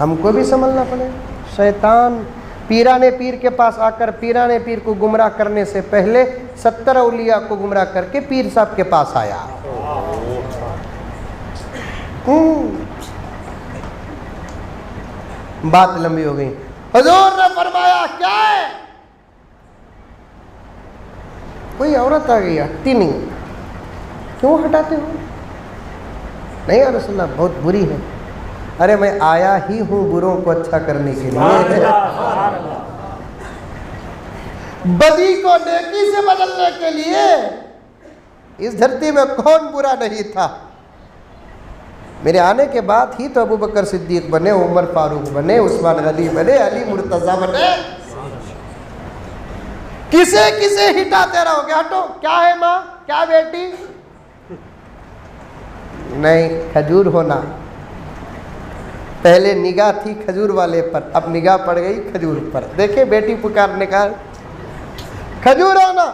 ہم کو بھی سنبھلنا پڑے، شیطان پیرانے پیر کے پاس آ کر پیرانے پیر کو گمراہ کرنے سے پہلے 70 اولیاء کو گمراہ کر کے پیر صاحب کے پاس آیا۔ بات لمبی ہو گئی، حضور نے فرمایا کیا ہے؟ کوئی عورت آ گئی، ہٹتی نہیں، کیوں ہٹاتے ہو؟ نہیں یا رسول اللہ بہت بری ہے۔ ارے میں آیا ہی ہوں بروں کو اچھا کرنے کے لیے، بدی کو نیکی سے بدلنے کے لیے۔ اس دھرتی میں کون برا نہیں تھا؟ میرے آنے کے بعد ہی تو ابو بکر صدیق بنے، عمر فاروق بنے، عثمان غنی بنے، علی مرتضیٰ بنے۔ کسے کسے ہٹاتے رہو گے؟ ہٹو، کیا ہے ماں، کیا بیٹی؟ نہیں، کھجور ہونا۔ پہلے نگاہ تھی کھجور والے پر، اب نگاہ پڑ گئی کھجور پر۔ دیکھیں بیٹی پکارنے کا، کھجور ہونا۔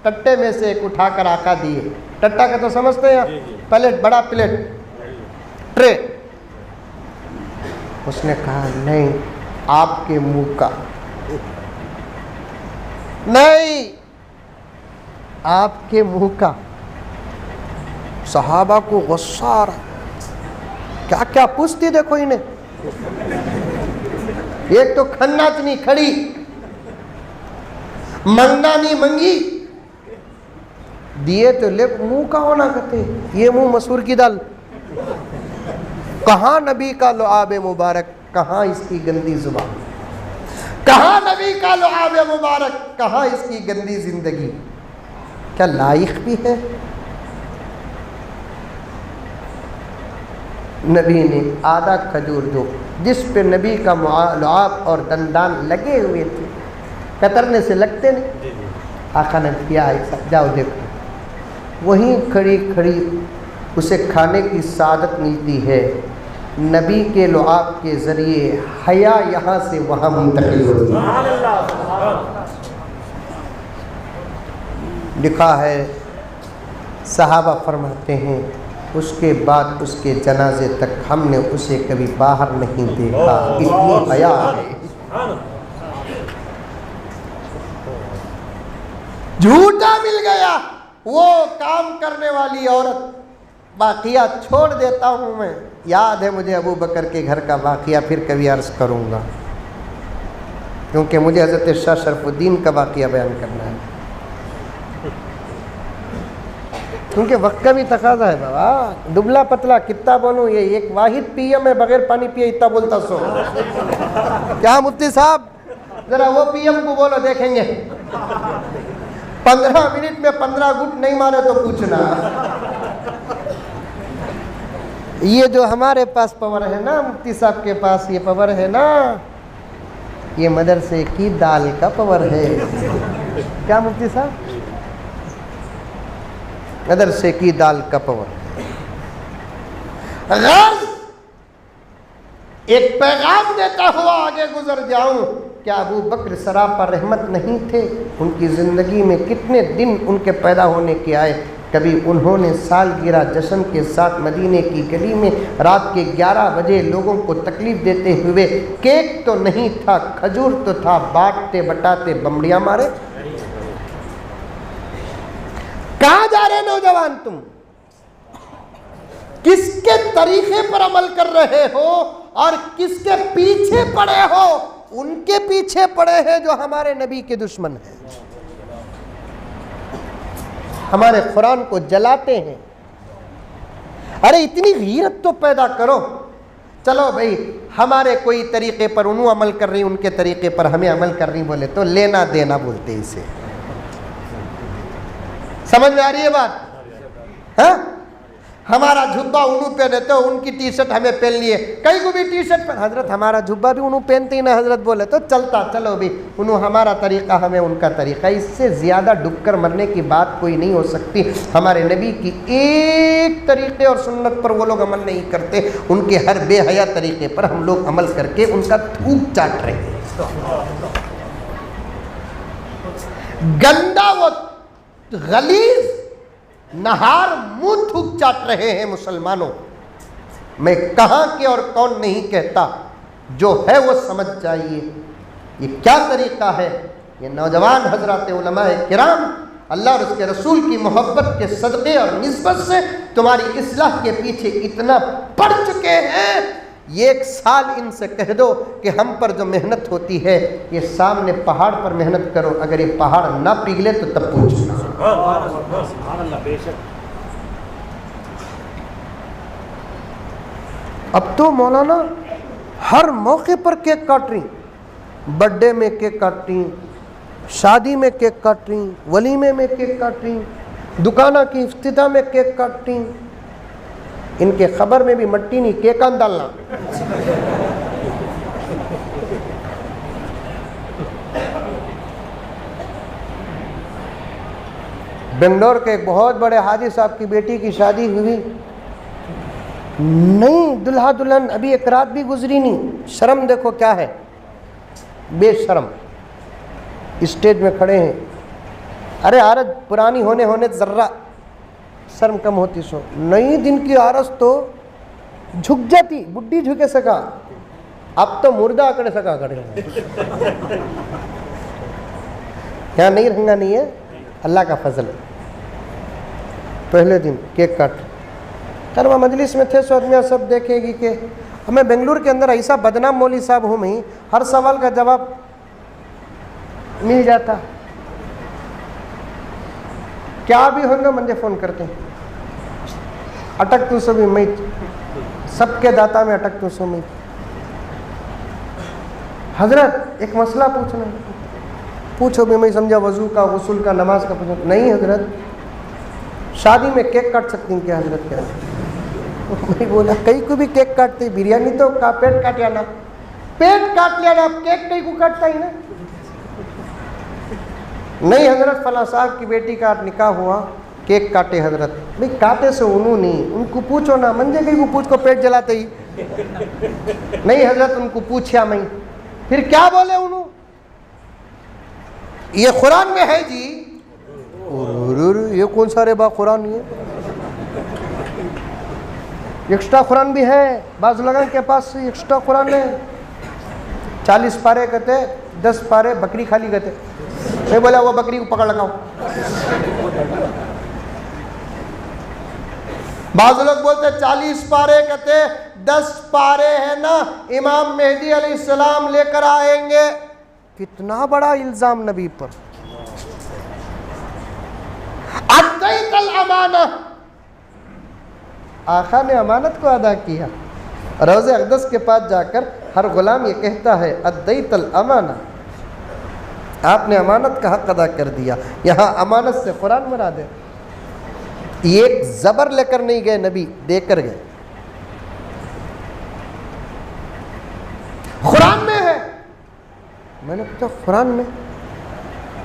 ٹٹے میں سے ایک اٹھا کر آقا دیے، ٹٹا کا تو سمجھتے ہیں، پلیٹ، بڑا پلیٹ، ٹرے۔ اس نے کہا نہیں، آپ کے منہ کا نہیں، آپ کے منہ کا۔ صحابہ کو غصہ آ رہا، کیا کیا پوچھتی دیکھو انہیں، ایک تو کھنا چنی کھڑی، منگنا نہیں منگی، دیے تو لے، منہ کا ہونا کہتے، یہ منہ مسور کی دال، کہاں نبی کا لعاب مبارک، کہاں اس کی گندی زبان، کہاں نبی کا لعاب مبارک، کہاں اس کی گندی زندگی۔ کیا لائق بھی ہے؟ نبی نے آدھا کھجور دو، جس پہ نبی کا لعاب اور دندان لگے ہوئے تھے، کترنے سے لگتے نہیں، آقا نے کیا ایسا، جاؤ دیکھو، وہیں کھڑی کھڑی اسے کھانے کی سعادت ملتی ہے۔ نبی کے لعاب کے ذریعے حیا یہاں سے وہاں منتقل ہوتی ہے۔ لکھا ہے، صحابہ فرماتے ہیں اس کے بعد اس کے جنازے تک ہم نے اسے کبھی باہر نہیں دیکھا، اتنی حیا ہے۔ جھوٹا مل گیا، وہ کام کرنے والی عورت، واقعہ چھوڑ دیتا ہوں میں، یاد ہے مجھے ابو بکر کے گھر کا واقعہ، پھر کبھی عرض کروں گا، کیونکہ مجھے حضرت شاہ شرف الدین کا واقعہ بیان کرنا ہے، کیونکہ وقت کا بھی تقاضا ہے بابا۔ دبلا پتلا کتنا بولوں، یہ ایک واحد پی ایم ہے، بغیر پانی پیے اتنا بولتا سو۔ کیا مفتی صاحب ذرا وہ پی ایم کو بولو دیکھیں گے 15 منٹ میں 15 گھٹ نہیں مارے تو پوچھنا. یہ جو ہمارے پاس پاور ہے نا مفتی صاحب کے پاس یہ پاور ہے نا یہ مدرسے کی دال کا پاور ہے. کیا مفتی صاحب مدرسے کی دال کا پاور. غرض ایک پیغام دیتا ہوا آگے گزر جاؤں. کیا ابو بکر سراپا رحمت نہیں تھے؟ ان کی زندگی میں کتنے دن ان کے پیدا ہونے کے آئے. کبھی انہوں نے سالگرہ جشن کے ساتھ مدینے کی گلی میں رات کے 11 بجے لوگوں کو تکلیف دیتے ہوئے کیک تو نہیں تھا کھجور تو تھا بانٹتے بٹاتے بمڑیاں مارے. کہاں جا رہے نوجوان تم؟ کس کے طریقے پر عمل کر رہے ہو اور کس کے پیچھے پڑے ہو؟ ان کے پیچھے پڑے ہیں جو ہمارے نبی کے دشمن ہیں، ہمارے قرآن کو جلاتے ہیں. ارے اتنی غیرت تو پیدا کرو. چلو بھائی ہمارے کوئی طریقے پر انہوں عمل کر رہی ان کے طریقے پر ہمیں عمل کر رہی بولے تو لینا دینا بولتے اسے. سمجھ میں آ رہی ہے بات؟ ہاں ہمارا جھبا انہوں پہنے تو ان کی ٹی شرٹ ہمیں پہن لیے. کئی کو بھی ٹی شرٹ پہن حضرت ہمارا جھبا بھی انہوں پہنتے ہی نا حضرت بولے تو چلتا. چلو بھی انہوں ہمارا طریقہ ہمیں ان کا طریقہ. اس سے زیادہ ڈب کر مرنے کی بات کوئی نہیں ہو سکتی. ہمارے نبی کی ایک طریقے اور سنت پر وہ لوگ عمل نہیں کرتے، ان کے ہر بے حیا طریقے پر ہم لوگ عمل کر کے ان کا تھوک چاٹ رہے ہیں. گندا وہ غلیظ نہار منہ تھوک چاٹ رہے ہیں مسلمانوں. میں کہاں کے اور کون نہیں کہتا، جو ہے وہ سمجھ جائیے یہ کیا طریقہ ہے. یہ نوجوان حضرات علماء کرام اللہ اور اس کے رسول کی محبت کے صدقے اور نسبت سے تمہاری اصلاح کے پیچھے اتنا پڑ چکے ہیں. یہ 1 سال ان سے کہہ دو کہ ہم پر جو محنت ہوتی ہے یہ سامنے پہاڑ پر محنت کرو، اگر یہ پہاڑ نہ پگھلے تو تب پوچھنا. اب تو مولانا ہر موقع پر کیک کاٹ رہی، برتھ ڈے میں کیک کاٹ رہی، شادی میں کیک کاٹ رہی، ولیمے میں کیک کاٹ رہی، دکانہ کی افتتاح میں کیک کاٹ رہی. ان کے خبر میں بھی مٹی نہیں کیکان ڈالنا. بنگلور کے ایک بہت بڑے حاجی صاحب کی بیٹی کی شادی ہوئی، نہیں دلہا دلہن ابھی ایک رات بھی گزری نہیں. شرم دیکھو کیا ہے، بے شرم اسٹیج میں کھڑے ہیں. ارے عورت پرانی ہونے ذرہ شرم کم ہوتی سو. نئی دن کی عرس تو جھک جاتی، بڈھی جھکے سکا، اب تو مردہ اکڑے سکا کھڑے. یہاں نہیں رہنا نہیں ہے، اللہ کا فضل. پہلے دن کیک کاٹ کر وہ مجلس میں تھے، سو آدمیاں سب دیکھے گی کہ ہمیں بنگلور کے اندر ایسا بدنام مولوی صاحب ہوں میں ہر سوال کا جواب مل جاتا. کیا بھی ہوگا مجھے فون کرتے ہیں، اٹک تو سو بھی میں سب کے داتا میں اٹک تو سو میں. حضرت ایک مسئلہ پوچھنا. پوچھو بھی میں سمجھا وضو کا غسل کا نماز کا پوچھو. نہیں حضرت شادی میں کیک کاٹ سکتی ہیں کیا حضرت؟ کیا میں بولا کئی کو بھی کیک کاٹتے، بریانی تو پیٹ کاٹ لینا، پیٹ کاٹ لینا، کیک کئی کو کاٹتا ہی نا. نہیں حضرت فلاں صاحب کی بیٹی کا نکاح ہوا کیک کاٹے حضرت. بھئی کاٹے سے انہوں نہیں، ان کو پوچھو نا، منجے کئی کو پوچھ کو پیٹ جلاتے ہی. نہیں حضرت ان کو پوچھیا میں. پھر کیا بولے انہوں؟ یہ قرآن میں ہے جی. یہ کون سا رے با قرآن؟ یہ ایکسٹرا قرآن بھی ہے، بعض لوگوں کے پاس ایکسٹرا قرآن ہے. 40 پارے کہتے، 10 پارے بکری خالی کہتے. میں بولا وہ بکری کو پکڑ لگاؤ. بعض لوگ بولتے 40 پارے کہتے، 10 پارے ہیں نا امام مہدی علیہ السلام لے کر آئیں گے. کتنا بڑا الزام نبی پر. ادیت الامانہ، آقا نے امانت کو ادا کیا. روض اقدس کے پاس جا کر ہر غلام یہ کہتا ہے ادیت الامانہ، آپ نے امانت کا حق ادا کر دیا۔ یہاں امانت سے قرآن مراد ہے، یہ ایک زبر لے کر نہیں گئے نبی، دے کر گئے۔ قرآن میں ہے، میں نے پوچھا قرآن میں؟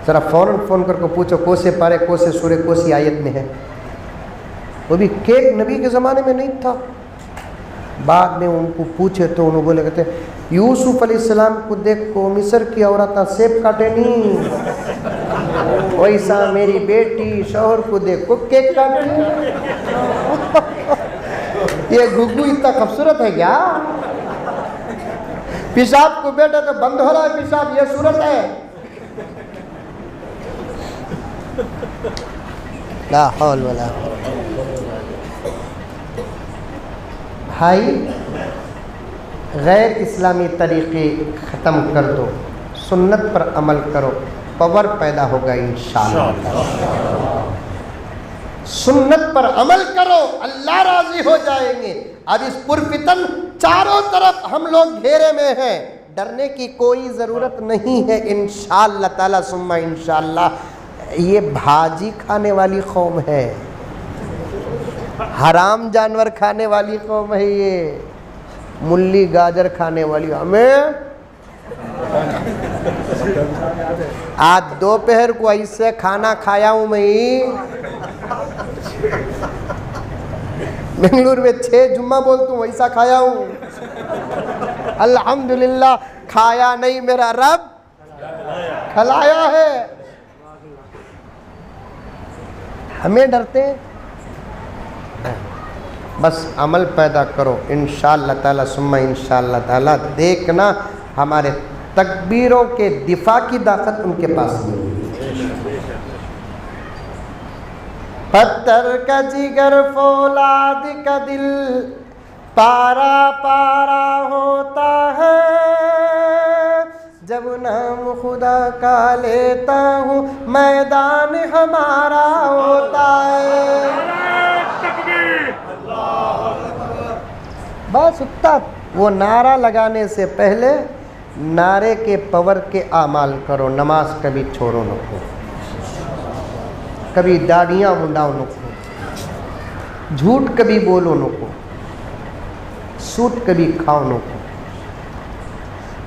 ذرا فوراً فون کر کے پوچھو کوسے پارے کوسے سورے کوسی آیت میں ہے؟ وہ بھی کیک نبی کے زمانے میں نہیں تھا۔ بعد میں ان کو پوچھے تو انہوں بولے کہتے یوسف علیہ السلام کو دیکھ کو مصر کی عورتیں سیب کاٹے نہیں، ویسا میری بیٹی شوہر کو دیکھ کو کیک کاٹے نہیں۔ یہ گگو اتنا خوبصورت ہے کیا؟ پیشاب کو بیٹا تو بند ہو رہا ہے پیشاب، یہ صورت ہے؟ لا حول ولا بھائی، غیر اسلامی طریقے ختم کر دو، سنت پر عمل کرو، پاور پیدا ہوگا انشاءاللہ۔ سنت پر عمل کرو، اللہ راضی ہو جائیں گے۔ اب اس پرفتن چاروں طرف ہم لوگ گھیرے میں ہیں، ڈرنے کی کوئی ضرورت نہیں ہے انشاءاللہ تعالی ثم انشاءاللہ۔ یہ بھاجی کھانے والی قوم ہے، حرام جانور کھانے والی قوم ہے، یہ ملی گاجر کھانے والی۔ ہمیں آج دوپہر کو ایسے کھانا کھایا ہوں میں، بنگلور میں 6 جمعہ بولتا ہوں ویسا کھایا ہوں۔ الحمدللہ کھایا نہیں، میرا رب کھلایا ہے۔ ہمیں ڈرتے ہیں؟ بس عمل پیدا کرو انشاءاللہ تعالی ثم انشاءاللہ تعالی۔ دیکھنا ہمارے تکبیروں کے دفاع کی طاقت ان کے پاس نہیں۔ پتھر کا جگر فولاد کا دل پارا پارا ہوتا ہے، جب نام خدا کا لیتا ہوں میدان ہمارا ہوتا ہے۔ بس اتنا، وہ نعرہ لگانے سے پہلے نعرے کے پاور کے اعمال کرو۔ نماز کبھی چھوڑو نہ کو، کبھی داڑیاں منڈاؤ نہ کو، جھوٹ کبھی بولو نہ کو، سود کبھی کھاؤ نہ کو،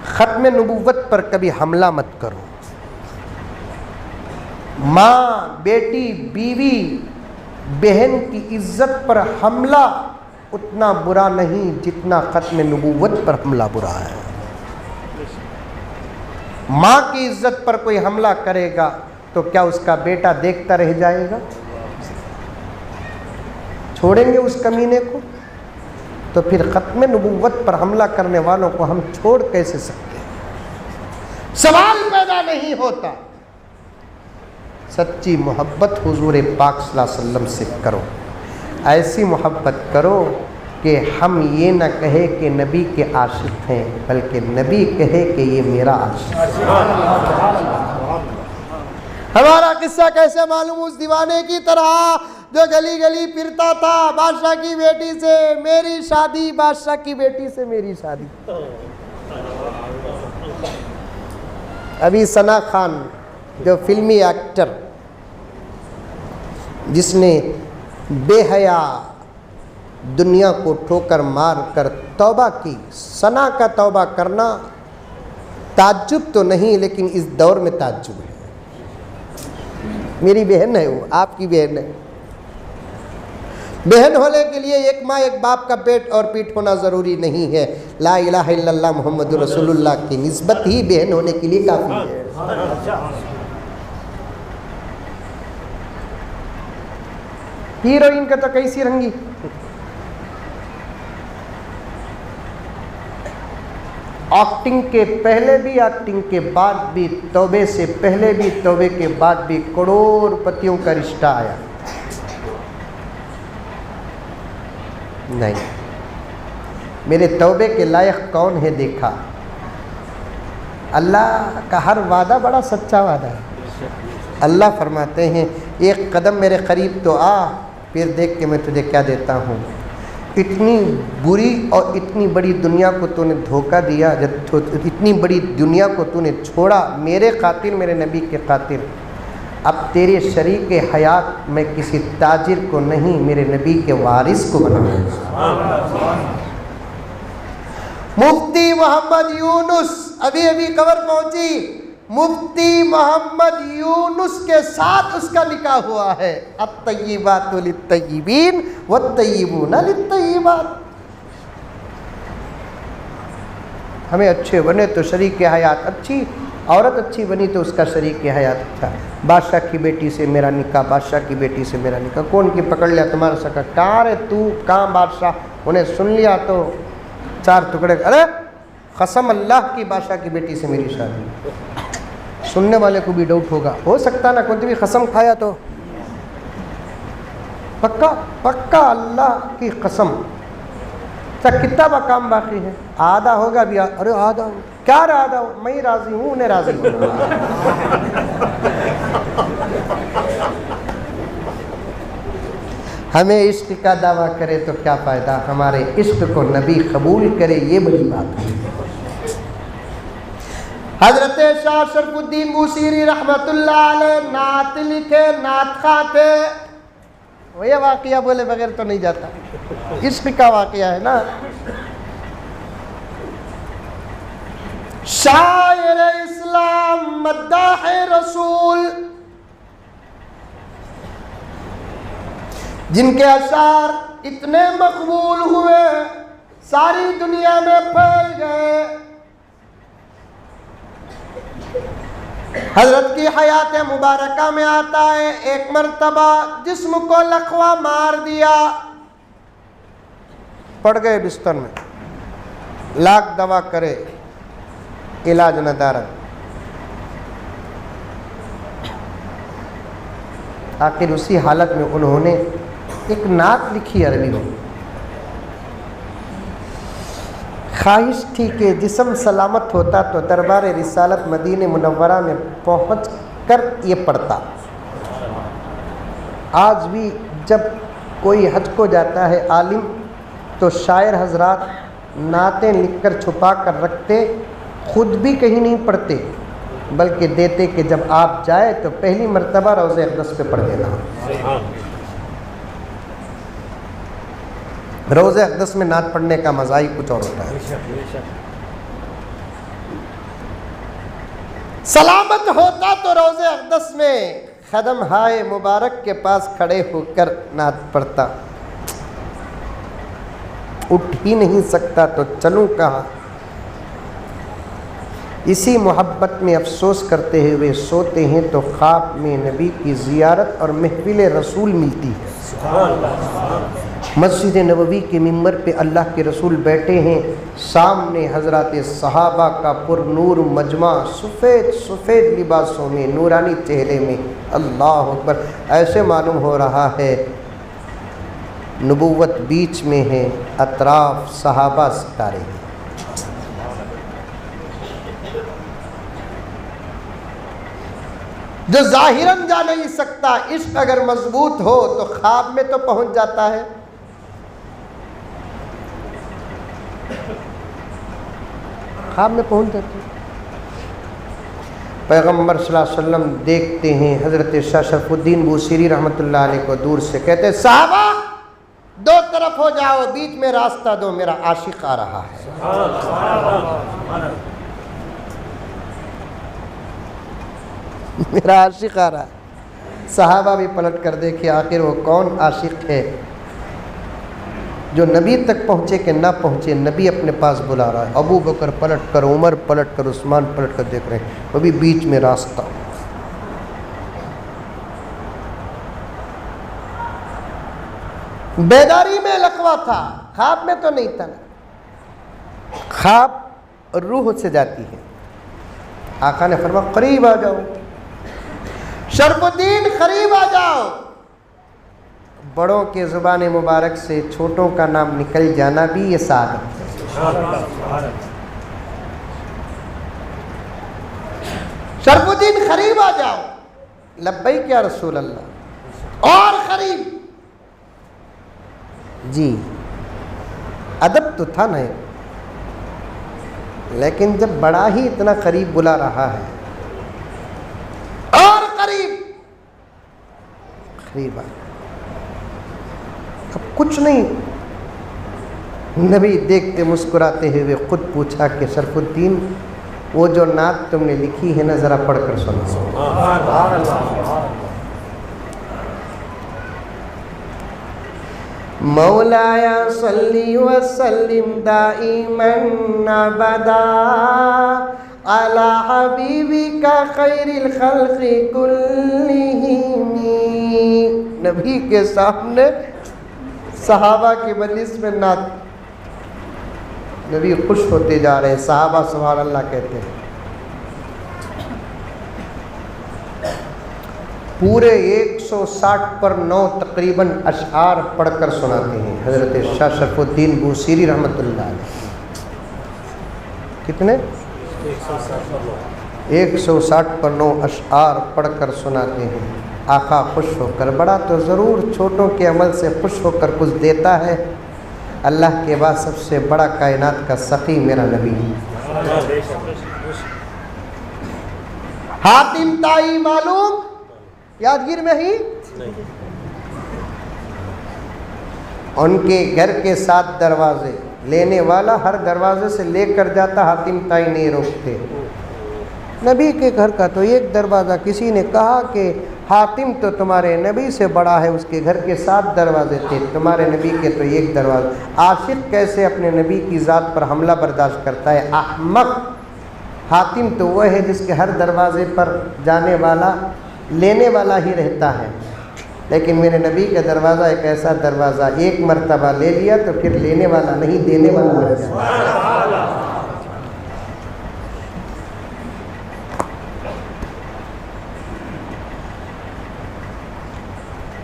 ختم نبوت پر کبھی حملہ مت کرو۔ ماں، بیٹی، بیوی، بہن کی عزت پر حملہ اتنا برا نہیں جتنا ختم نبوت پر حملہ برا ہے۔ ماں کی عزت پر کوئی حملہ کرے گا تو کیا اس کا بیٹا دیکھتا رہ جائے گا؟ چھوڑیں گے اس کمینے کو؟ تو پھر ختم نبوت پر حملہ کرنے والوں کو ہم چھوڑ کیسے سکتے ہیں؟ سوال پیدا نہیں ہوتا۔ سچی محبت حضور پاک صلی اللہ علیہ وسلم سے کرو، ایسی محبت کرو کہ ہم یہ نہ کہے کہ نبی کے عاشق ہیں، بلکہ نبی کہے کہ یہ میرا عاشق ہے۔ ہمارا قصہ کیسے معلوم؟ اس دیوانے کی طرح جو گلی گلی پھرتا تھا، بادشاہ کی بیٹی سے میری شادی، بادشاہ کی بیٹی سے میری شادی۔ ابھی ثنا خان جو فلمی ایکٹر جس نے بے حیا دنیا کو ٹھوکر مار کر توبہ کی، ثنا کا توبہ کرنا تعجب تو نہیں لیکن اس دور میں تعجب ہے۔ میری بہن ہے، وہ آپ کی بہن ہے۔ بہن ہونے کے لیے ایک ماں ایک باپ کا پیٹ اور پیٹ ہونا ضروری نہیں ہے، لا الہ الا اللہ محمد رسول اللہ کی نسبت ہی بہن ہونے کے لیے کافی ہے۔ ہیروئن کا تو کیسی رنگی، ایکٹنگ کے پہلے بھی ایکٹنگ کے بعد بھی، توبے سے پہلے بھی توبے کے بعد بھی کروڑ پتیوں کا رشتہ آیا نہیں۔ میرے توبے کے لائق کون ہے دیکھا؟ اللہ کا ہر وعدہ بڑا سچا وعدہ ہے۔ اللہ فرماتے ہیں ایک قدم میرے قریب تو آ، پھر دیکھ کہ میں تجھے کیا دیتا ہوں۔ اتنی بری اور اتنی بڑی دنیا کو تو نے دھوکہ دیا، جب اتنی بڑی دنیا کو تو نے چھوڑا میرے خاطر، میرے نبی کے خاطر، اب تیرے شریک حیات میں کسی تاجر کو نہیں، میرے نبی کے وارث کو بناؤں گا۔ مفتی محمد یونس ابھی قبر پہنچی، مفتی محمد یونس کے ساتھ اس کا نکاح ہوا ہے۔ الطیبات للطیبین والطیبون للطیبات۔ ہمیں اچھے بنے تو شریک حیات اچھی، عورت اچھی بنی تو اس کا شریک حیات اچھا۔ بادشاہ کی بیٹی سے میرا نکاح، بادشاہ کی بیٹی سے میرا نکاح، کون کی پکڑ لیا تمہارا سکا، کہاں رے تو، کہاں بادشاہ، انہیں سن لیا تو چار ٹکڑے، ارے قسم اللہ کی بادشاہ کی بیٹی سے میری شادی۔ سننے والے کو بھی ڈاؤٹ ہوگا، ہو سکتا نا کوئی بھی قسم کھایا تو، پکا پکا اللہ کی قسم۔ کتنا با کام باقی ہے؟ آدھا ہوگا بھی، ارے آدھا کیا رہا آدھا، میں راضی ہوں، انہیں راضی ہوں۔ ہمیں عشق کا دعویٰ کرے تو کیا فائدہ، ہمارے عشق کو نبی قبول کرے، یہ بڑی بات ہے۔ حضرت شاہ شرف الدین بوصیری رحمت اللہ علیہ نعت لکھے، نعت خواں تھے۔ وہ یہ واقعہ بولے بغیر تو نہیں جاتا، عشق کا واقعہ ہے نا۔ شاعر اسلام مداح رسول، جن کے اشعار اتنے مقبول ہوئے، ساری دنیا میں پھیل گئے۔ حضرت کی حیات مبارکہ میں آتا ہے، ایک مرتبہ جسم کو لقوہ مار دیا، پڑ گئے بستر میں، لاکھ دوا کرے علاج نہ دارد۔ آخر اسی حالت میں انہوں نے ایک نعت لکھی عربی میں، خواہش تھی کہ جسم سلامت ہوتا تو دربار رسالت مدینہ منورہ میں پہنچ کر یہ پڑھتا۔ آج بھی جب کوئی حج کو جاتا ہے عالم تو شاعر حضرات نعتیں لکھ کر چھپا کر رکھتے، خود بھی کہیں نہیں پڑھتے، بلکہ دیتے کہ جب آپ جائے تو پہلی مرتبہ روضہ اقدس پہ پڑھ دینا۔ روضہ اقدس میں نعت پڑھنے کا مزہ ہی کچھ اور ہوتا ہے۔ سلامت ہوتا تو روضہ اقدس میں قدم ہائے مبارک کے پاس کھڑے ہو کر نعت پڑھتا، اٹھ ہی نہیں سکتا تو چلوں کہاں۔ اسی محبت میں افسوس کرتے ہوئے سوتے ہیں تو خواب میں نبی کی زیارت اور محفل رسول ملتی ہے۔ مسجد نبوی کے ممبر پہ اللہ کے رسول بیٹھے ہیں، سامنے حضرات صحابہ کا پر نور مجمع، سفید سفید لباسوں میں، نورانی چہرے میں، اللہ اکبر، ایسے معلوم ہو رہا ہے نبوت بیچ میں ہے، اطراف صحابہ ستارے ہیں۔ جو ظاہراً جا نہیں سکتا، عشق اگر مضبوط ہو تو خواب میں تو پہنچ جاتا ہے۔ خواب میں پہنچ جاتے ہیں۔ پیغمبر صلی اللہ علیہ وسلم دیکھتے ہیں حضرت شاہ شرف الدین بوصیری رحمۃ اللہ علیہ کو دور سے، کہتے ہیں صحابہ دو طرف ہو جاؤ، بیچ میں راستہ دو، میرا عاشق آ رہا ہے۔ میرا عاشق آ رہا ہے۔ صحابہ بھی پلٹ کر دیکھے آخر وہ کون عاشق ہے جو نبی تک پہنچے کہ نہ پہنچے، نبی اپنے پاس بلا رہا ہے۔ ابو بکر پلٹ کر، عمر پلٹ کر، عثمان پلٹ کر دیکھ رہے ہیں، وہ بھی بیچ میں راستہ۔ بیداری میں لقوہ تھا، خواب میں تو نہیں تھا نا۔ خواب روح سے جاتی ہے۔ آقا نے فرمایا قریب آ جاؤ، شرف الدین قریب آ جاؤ۔ بڑوں کے زبان مبارک سے چھوٹوں کا نام نکل جانا بھی یہ سعادت ہے۔ شرف الدین قریب آ جاؤ، لبیک یا رسول اللہ، اور قریب، جی ادب تو تھا نا، لیکن جب بڑا ہی اتنا قریب بلا رہا ہے اور قریب اب کچھ نہیں، نبی دیکھتے مسکراتے ہوئے خود پوچھا کہ شرف الدین وہ جو نعت تم نے لکھی ہے نا ذرا پڑھ کر سنا۔ مولایا صلی وسلم دائما ابدا علی حبیبک خیر الخلق کلہم۔ نبی کے سامنے صحابہ کی مجلس میں نعت، نبی خوش ہوتے جا رہے ہیں، صحابہ سبحان اللہ کہتے ہیں۔ پورے 160 پر 9 تقریباً اشعار پڑھ کر سناتے ہیں حضرت شاہ شرف الدین بوصیری رحمۃ اللہ علیہ۔ کتنے؟ 160 پر 9 اشعار پڑھ کر سناتے ہیں۔ آقا خوش ہو کر، بڑا تو ضرور چھوٹوں کے عمل سے خوش ہو کر کچھ دیتا ہے، اللہ کے بعد سب سے بڑا کائنات کا سخی میرا نبی ہے۔ حاتم طائی معلوم یادگیر میں ہی، ان کے گھر کے 7 دروازے، لینے والا ہر دروازے سے لے کر جاتا، حاتم طائی نہیں روکتے۔ نبی کے گھر کا تو ایک دروازہ، کسی نے کہا کہ حاتم تو تمہارے نبی سے بڑا ہے، اس کے گھر کے 7 دروازے تھے، تمہارے نبی کے تو ایک دروازہ۔ عاشق کیسے اپنے نبی کی ذات پر حملہ برداشت کرتا ہے؟ احمق! حاتم تو وہ ہے جس کے ہر دروازے پر جانے والا لینے والا ہی رہتا ہے، لیکن میرے نبی کا دروازہ ایک ایسا دروازہ، ایک مرتبہ لے لیا تو پھر لینے والا نہیں دینے والا ہو جائے۔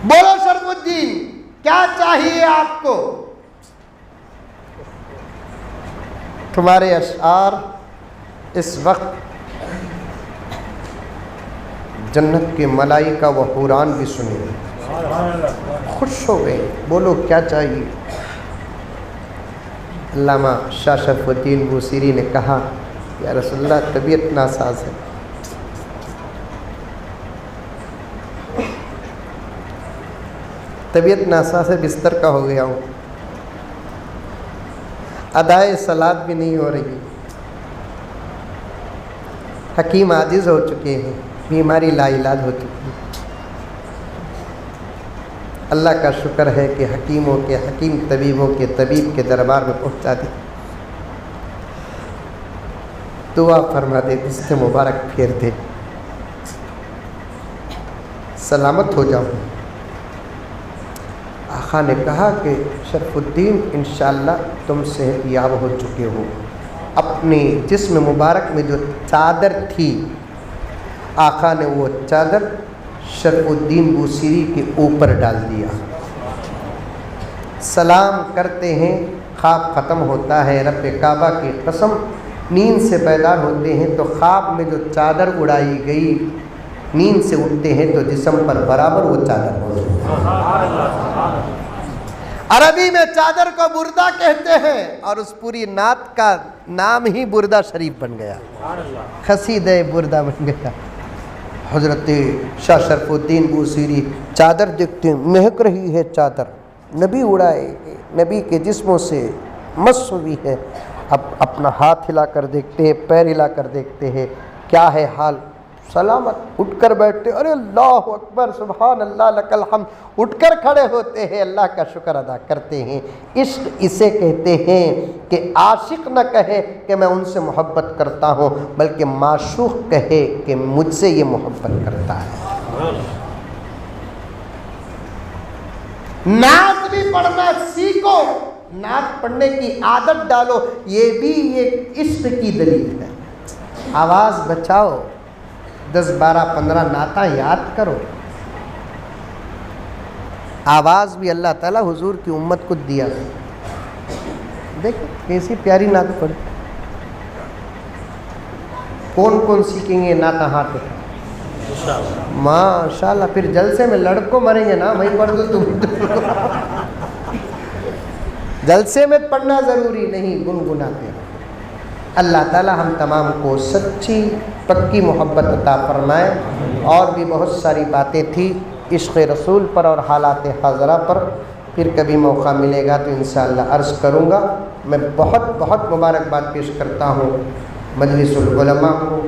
بولو شرف الدین کیا چاہیے آپ کو؟ تمہارے اشعار اس وقت جنت کے ملائکہ و حوران بھی سنیں، خوش ہو گئے۔ بولو کیا چاہیے؟ علامہ شاہ شرف الدین بوصیری نے کہا یا رسول اللہ طبیعت ناساز ہے، طبیعت ناساز ہے، بستر کا ہو گیا ہوں، ادائے صلات بھی نہیں ہو رہی، حکیم عاجز ہو چکے ہیں، بیماری لا علاج ہو چکی ہے۔ اللہ کا شکر ہے کہ حکیموں کے حکیم، طبیبوں کے طبیب کے دربار میں پہنچا دی، دعا فرما دے، دست مبارک پھیر دے، سلامت ہو جاؤں۔ آقا نے کہا کہ شرف الدین انشاءاللہ تم صحت یاب ہو چکے ہو۔ اپنے جسم مبارک میں جو چادر تھی، آقا نے وہ چادر شرف الدین بوصیری کے اوپر ڈال دیا، سلام کرتے ہیں، خواب ختم ہوتا ہے۔ رب کعبہ کی قسم، نیند سے بیدار ہوتے ہیں تو خواب میں جو چادر اڑائی گئی، نیند سے اٹھتے ہیں تو جسم پر برابر وہ چادر ہو جاتی ہے۔ عربی میں چادر کو بردہ کہتے ہیں، اور اس پوری نعت کا نام ہی بردہ شریف بن گیا، قصیدہ بردہ بن گیا۔ حضرت شاہ شرف الدین بوصیری چادر دیکھتے ہیں، مہک رہی ہے چادر، نبی اڑائے، نبی کے جسموں سے مس ہوئی ہے۔ اب اپنا ہاتھ ہلا کر دیکھتے ہیں، پیر ہلا کر دیکھتے ہیں، کیا ہے حال؟ سلامت۔ اٹھ کر بیٹھتے، ارے اللہ اکبر، سبحان اللہ لک الحمد، اٹھ کر کھڑے ہوتے ہیں، اللہ کا شکر ادا کرتے ہیں۔ عشق اسے کہتے ہیں کہ عاشق نہ کہے کہ میں ان سے محبت کرتا ہوں، بلکہ معشوق کہے کہ مجھ سے یہ محبت کرتا ہے۔ نعت بھی پڑھنا سیکھو، نعت پڑھنے کی عادت ڈالو، یہ بھی ایک عشق کی دلیل ہے۔ آواز بچاؤ، 10 12 15 نعتیں یاد کرو۔ آواز بھی اللہ تعالیٰ حضور کی امت کو دیا، دیکھو کیسی پیاری نعت پڑھی۔ کون کون سیکھیں گے نعت؟ ہاتھ ماشاء اللہ، پھر جلسے میں لڑکوں مریں گے نا، میں پڑھ دوں تم جلسے میں پڑھنا ضروری نہیں، گنگناتے ہیں۔ اللہ تعالی ہم تمام کو سچی پکی محبت عطا فرمائے۔ اور بھی بہت ساری باتیں تھیں عشق رسول پر اور حالات حاضرہ پر، پھر کبھی موقع ملے گا تو انشاءاللہ عرض کروں گا۔ میں بہت بہت مبارکباد پیش کرتا ہوں مجلس العلماء کو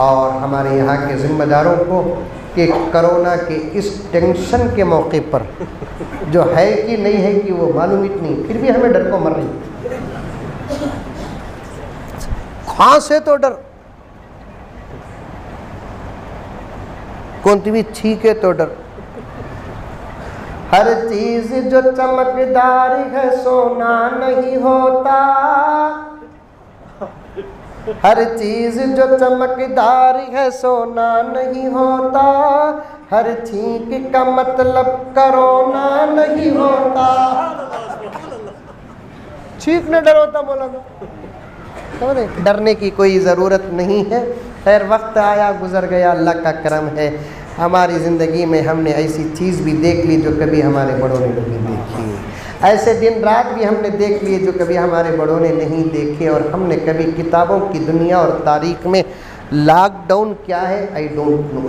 اور ہمارے یہاں کے ذمہ داروں کو کہ کرونا کے اس ٹینشن کے موقع پر جو ہے کہ نہیں ہے کہ وہ معلوم نہیں، پھر بھی ہمیں ڈر کو مر رہی، کھانس ہے تو ڈر، کونتی بھی چھینک ہے تو ڈر۔ ہر چیز جو چمکدار ہے سونا نہیں ہوتا، ہر چیز جو چمکدار ہے سونا نہیں ہوتا، ہر چھینک کا مطلب کرونا نہیں ہوتا۔ چھینکنے ڈر ہوتا مولانا، ڈرنے کی کوئی ضرورت نہیں ہے۔ خیر وقت آیا گزر گیا، اللہ کا کرم ہے، ہماری زندگی میں ہم نے ایسی چیز بھی دیکھ لی جو کبھی ہمارے بڑوں نے نہیں دیکھی، ایسے دن رات بھی ہم نے دیکھ لیے جو کبھی ہمارے بڑوں نے نہیں دیکھے، اور ہم نے کبھی کتابوں کی دنیا اور تاریخ میں لاک ڈاؤن کیا ہے آئی ڈونٹ نو۔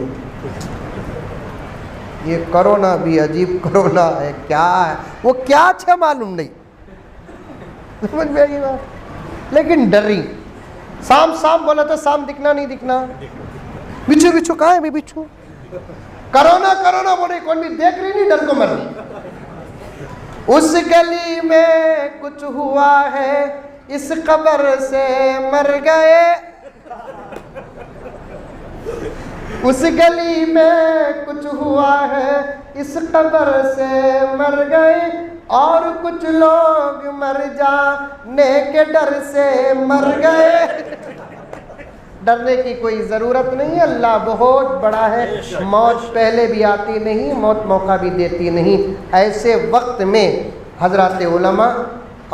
یہ کرونا بھی عجیب کرونا ہے، کیا ہے وہ، کیا اچھا معلوم نہیں، سمجھ میں آئی بات، لیکن ڈری۔ سام سام بولا تھا، سام دکھنا نہیں دکھنا، بچھو بچھو کہاں ہے بھی بچھو، کرونا کرونا بولے کون بھی دیکھ رہی نہیں، ڈر کو مر رہی۔ اس گلی میں کچھ ہوا ہے اس قبر سے مر گئے، اس گلی میں کچھ ہوا ہے اس قبر سے مر گئے، اور کچھ لوگ مر جانے کے ڈر سے مر گئے۔ ڈرنے کی کوئی ضرورت نہیں ہے، اللہ بہت بڑا ہے، موت پہلے بھی آتی نہیں، موت موقع بھی دیتی نہیں۔ ایسے وقت میں حضرات علماء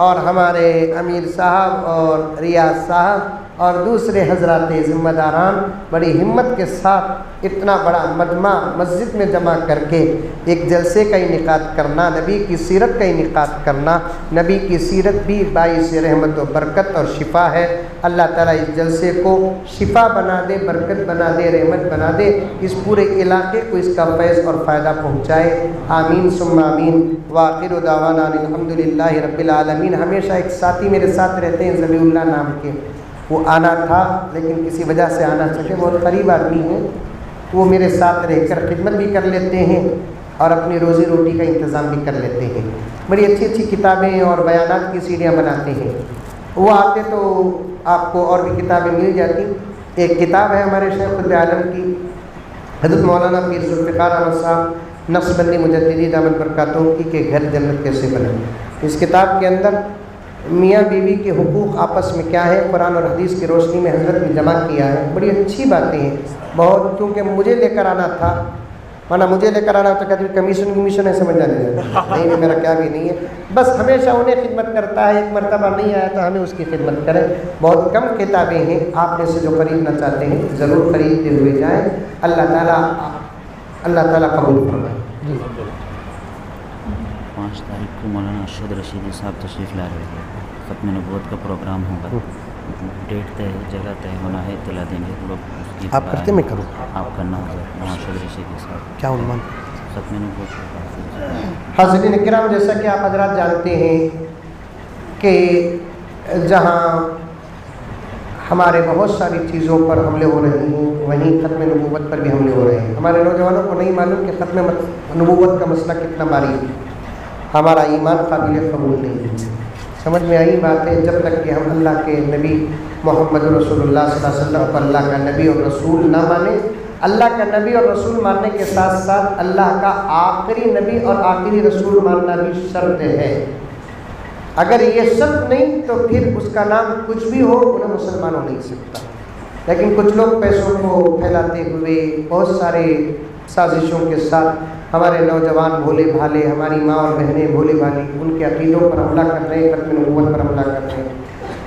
اور ہمارے امیر صاحب اور ریاض صاحب اور دوسرے حضرات ذمہ داران بڑی ہمت کے ساتھ اتنا بڑا مجمع مسجد میں جمع کر کے ایک جلسے کا انعقاد کرنا، نبی کی سیرت کا انعقاد کرنا، نبی کی سیرت بھی باعث رحمت و برکت اور شفا ہے۔ اللہ تعالیٰ اس جلسے کو شفا بنا دے، برکت بنا دے، رحمت بنا دے، اس پورے علاقے کو اس کا فیض اور فائدہ پہنچائے، آمین ثم آمین۔ وآخر دعوانا الحمدللہ رب العالمین۔ ہمیشہ ایک ساتھی میرے ساتھ رہتے ہیں ذبیح اللہ نام کے، وہ آنا تھا لیکن کسی وجہ سے آنا سکے، بہت قریب آدمی ہیں، وہ میرے ساتھ رہ کر خدمت بھی کر لیتے ہیں اور اپنی روزی روٹی کا انتظام بھی کر لیتے ہیں، بڑی اچھی اچھی کتابیں اور بیانات کی سیڑھیاں بناتے ہیں۔ وہ آتے تو آپ کو اور بھی کتابیں مل جاتی۔ ایک کتاب ہے ہمارے شیخ خود عالم کی، حضرت مولانا پیر ذوالفقار احمد صاحب نقشبندی مجددی دامت برکاتہم کی کہ گھر جنت کیسے بنے۔ اس کتاب کے اندر میاں بیوی کے حقوق آپس میں کیا ہے، قرآن اور حدیث کی روشنی میں حضرت نے جمع کیا ہے، بڑی اچھی باتیں ہیں بہت، کیونکہ مجھے لے کر آنا تھا، ورنہ مجھے لے کر آنا تو کہتے کمیشن ہے، سمجھ جانے نہیں، میرا کیا بھی نہیں ہے، بس ہمیشہ انہیں خدمت کرتا ہے، ایک مرتبہ نہیں آیا تو ہمیں اس کی خدمت کریں۔ بہت کم کتابیں ہیں، آپ میں سے جو خریدنا چاہتے ہیں ضرور خریدتے ہوئے جائیں، اللہ تعالیٰ قبول فرمائے۔ جی 5 تاریخ کو مولانا ارشد رشیدی صاحب تشریف لا رہے ہیں، ختم نبوت کا پروگرام ہوگا، ڈیٹ طے ہے، جگہ طے ہونا ہے، اطلاع دیں گے لوگ، اس کی آپ کرتے میں کروں آپ کرنا ہوگا مولانا ارشد رشیدی صاحب کیا عنوان؟ ختم نبوت کا۔ حاضرین کرام، جیسا کہ آپ حضرات جانتے ہیں کہ جہاں ہمارے بہت ساری چیزوں پر حملے ہو رہے ہیں، وہیں ختم نبوت پر بھی حملے ہو رہے ہیں۔ ہمارے نوجوانوں کو نہیں معلوم کہ ختم نبوت کا مسئلہ کتنا باریک ہے، ہمارا ایمان قابل قبول نہیں ہے۔ سمجھ میں آئی بات ہے، جب تک کہ ہم اللہ کے نبی محمد رسول اللہ صلی اللہ علیہ وسلم کو اللہ کا نبی اور رسول نہ مانیں، اللہ کا نبی اور رسول ماننے کے ساتھ ساتھ اللہ کا آخری نبی اور آخری رسول ماننا بھی شرط ہے۔ اگر یہ شرط نہیں تو پھر اس کا نام کچھ بھی ہو، انہیں مسلمان ہو نہیں سکتا۔ لیکن کچھ لوگ پیسوں کو پھیلاتے ہوئے بہت سارے سازشوں کے ساتھ ہمارے نوجوان بھولے بھالے، ہماری ماں اور بہنیں بھولے بھالی، ان کے عقیدوں پر حملہ کر رہے ہیں، ختم نبوت پر حملہ کر رہے ہیں۔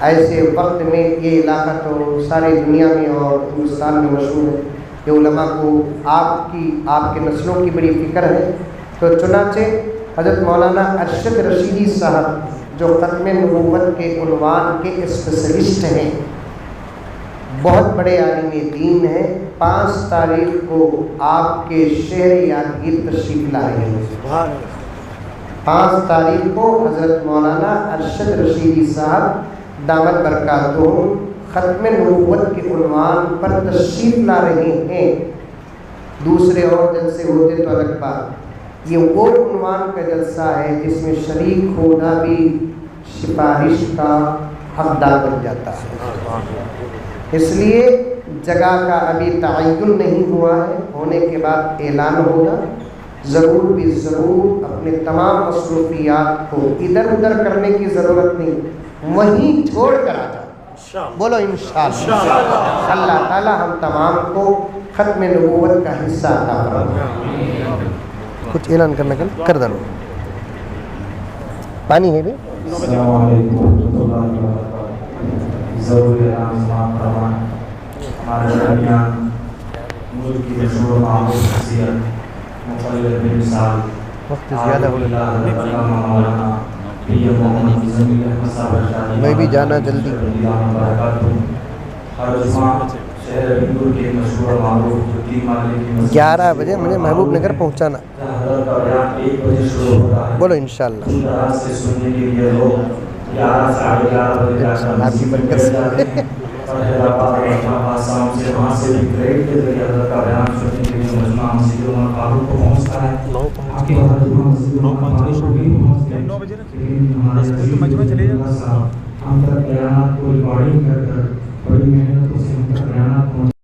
ایسے وقت میں یہ علاقہ تو ساری دنیا میں اور ہندوستان میں مشہور ہے کہ علماء کو آپ کے نسلوں کی بڑی فکر ہے، تو چنانچہ حضرت مولانا ارشد رشیدی صاحب جو ختم نبوت کے عنوان کے اسپیشلسٹ ہیں، بہت بڑے عالم دین ہیں، 5 تاریخ کو آپ کے شہر یادگیر تشریف لا رہے ہیں۔ 5 تاریخ کو حضرت مولانا ارشد رشیدی صاحب دامت برکاتہم ختم نبوت کے عنوان پر تشریف لا رہے ہیں۔ دوسرے اور جلسے ہوتے تو الگ بات، یہ وہ عنوان کا جلسہ ہے جس میں شریک ہونا بھی سفارش کا حقدار بن جاتا ہے۔ اس لیے جگہ کا ابھی تعین نہیں ہوا ہے، ہونے کے بعد اعلان ہوگا۔ ضرور بھی ضرور اپنے تمام مصروفیات کو ادھر ادھر کرنے کی ضرورت نہیں، وہیں چھوڑ کر آ جاؤ۔ بولو انشاءاللہ۔ اللہ تعالی ہم تمام کو ختم نبوت کا حصہ عطا فرمائے۔ کچھ اعلان کرنا کر دو، پانی ہے بھی۔ السلام علیکم ورحمۃ اللہ وبرکاتہ۔ ضرور اعلان سماعت فرمائیں۔ ہمارے درمیان ملک کی مشہور معروف شخصیت مقلد مثال وقت زیادہ ہو رہا ہے، مولانا پی ایم محمد ضمیل احمد صاحب ارشادی میں بھی جانا جلدی۔ ہر جمعہ شہر بنگور کے مشہور معروف جو 3 مالے کی مسجد 11 بجے مجھے محبوب نگر پہنچانا۔ حضرت کا بیان 1 بجے شروع ہوتا ہے۔ بولو انشاءاللہ۔ دور دراز سے سننے کے لیے لوگ 11 ساڑھے 11 بجے جا کر آپ کی برکت سے۔ اور حیدرآباد آسام سے وہاں سے بھی ٹرین کے ذریعے حضرت کا بیان سننے کے لیے مجمع مسجد عمر فاروق کو پہنچتا ہے۔ آپ کے بعد جمعہ مسجد عمر فاروق کو بھی پہنچتے ہیں، لیکن ہمارے ہم تک بیانات کو ریکارڈنگ کر کر بڑی محنتوں سے ہم تک بیانات پہنچ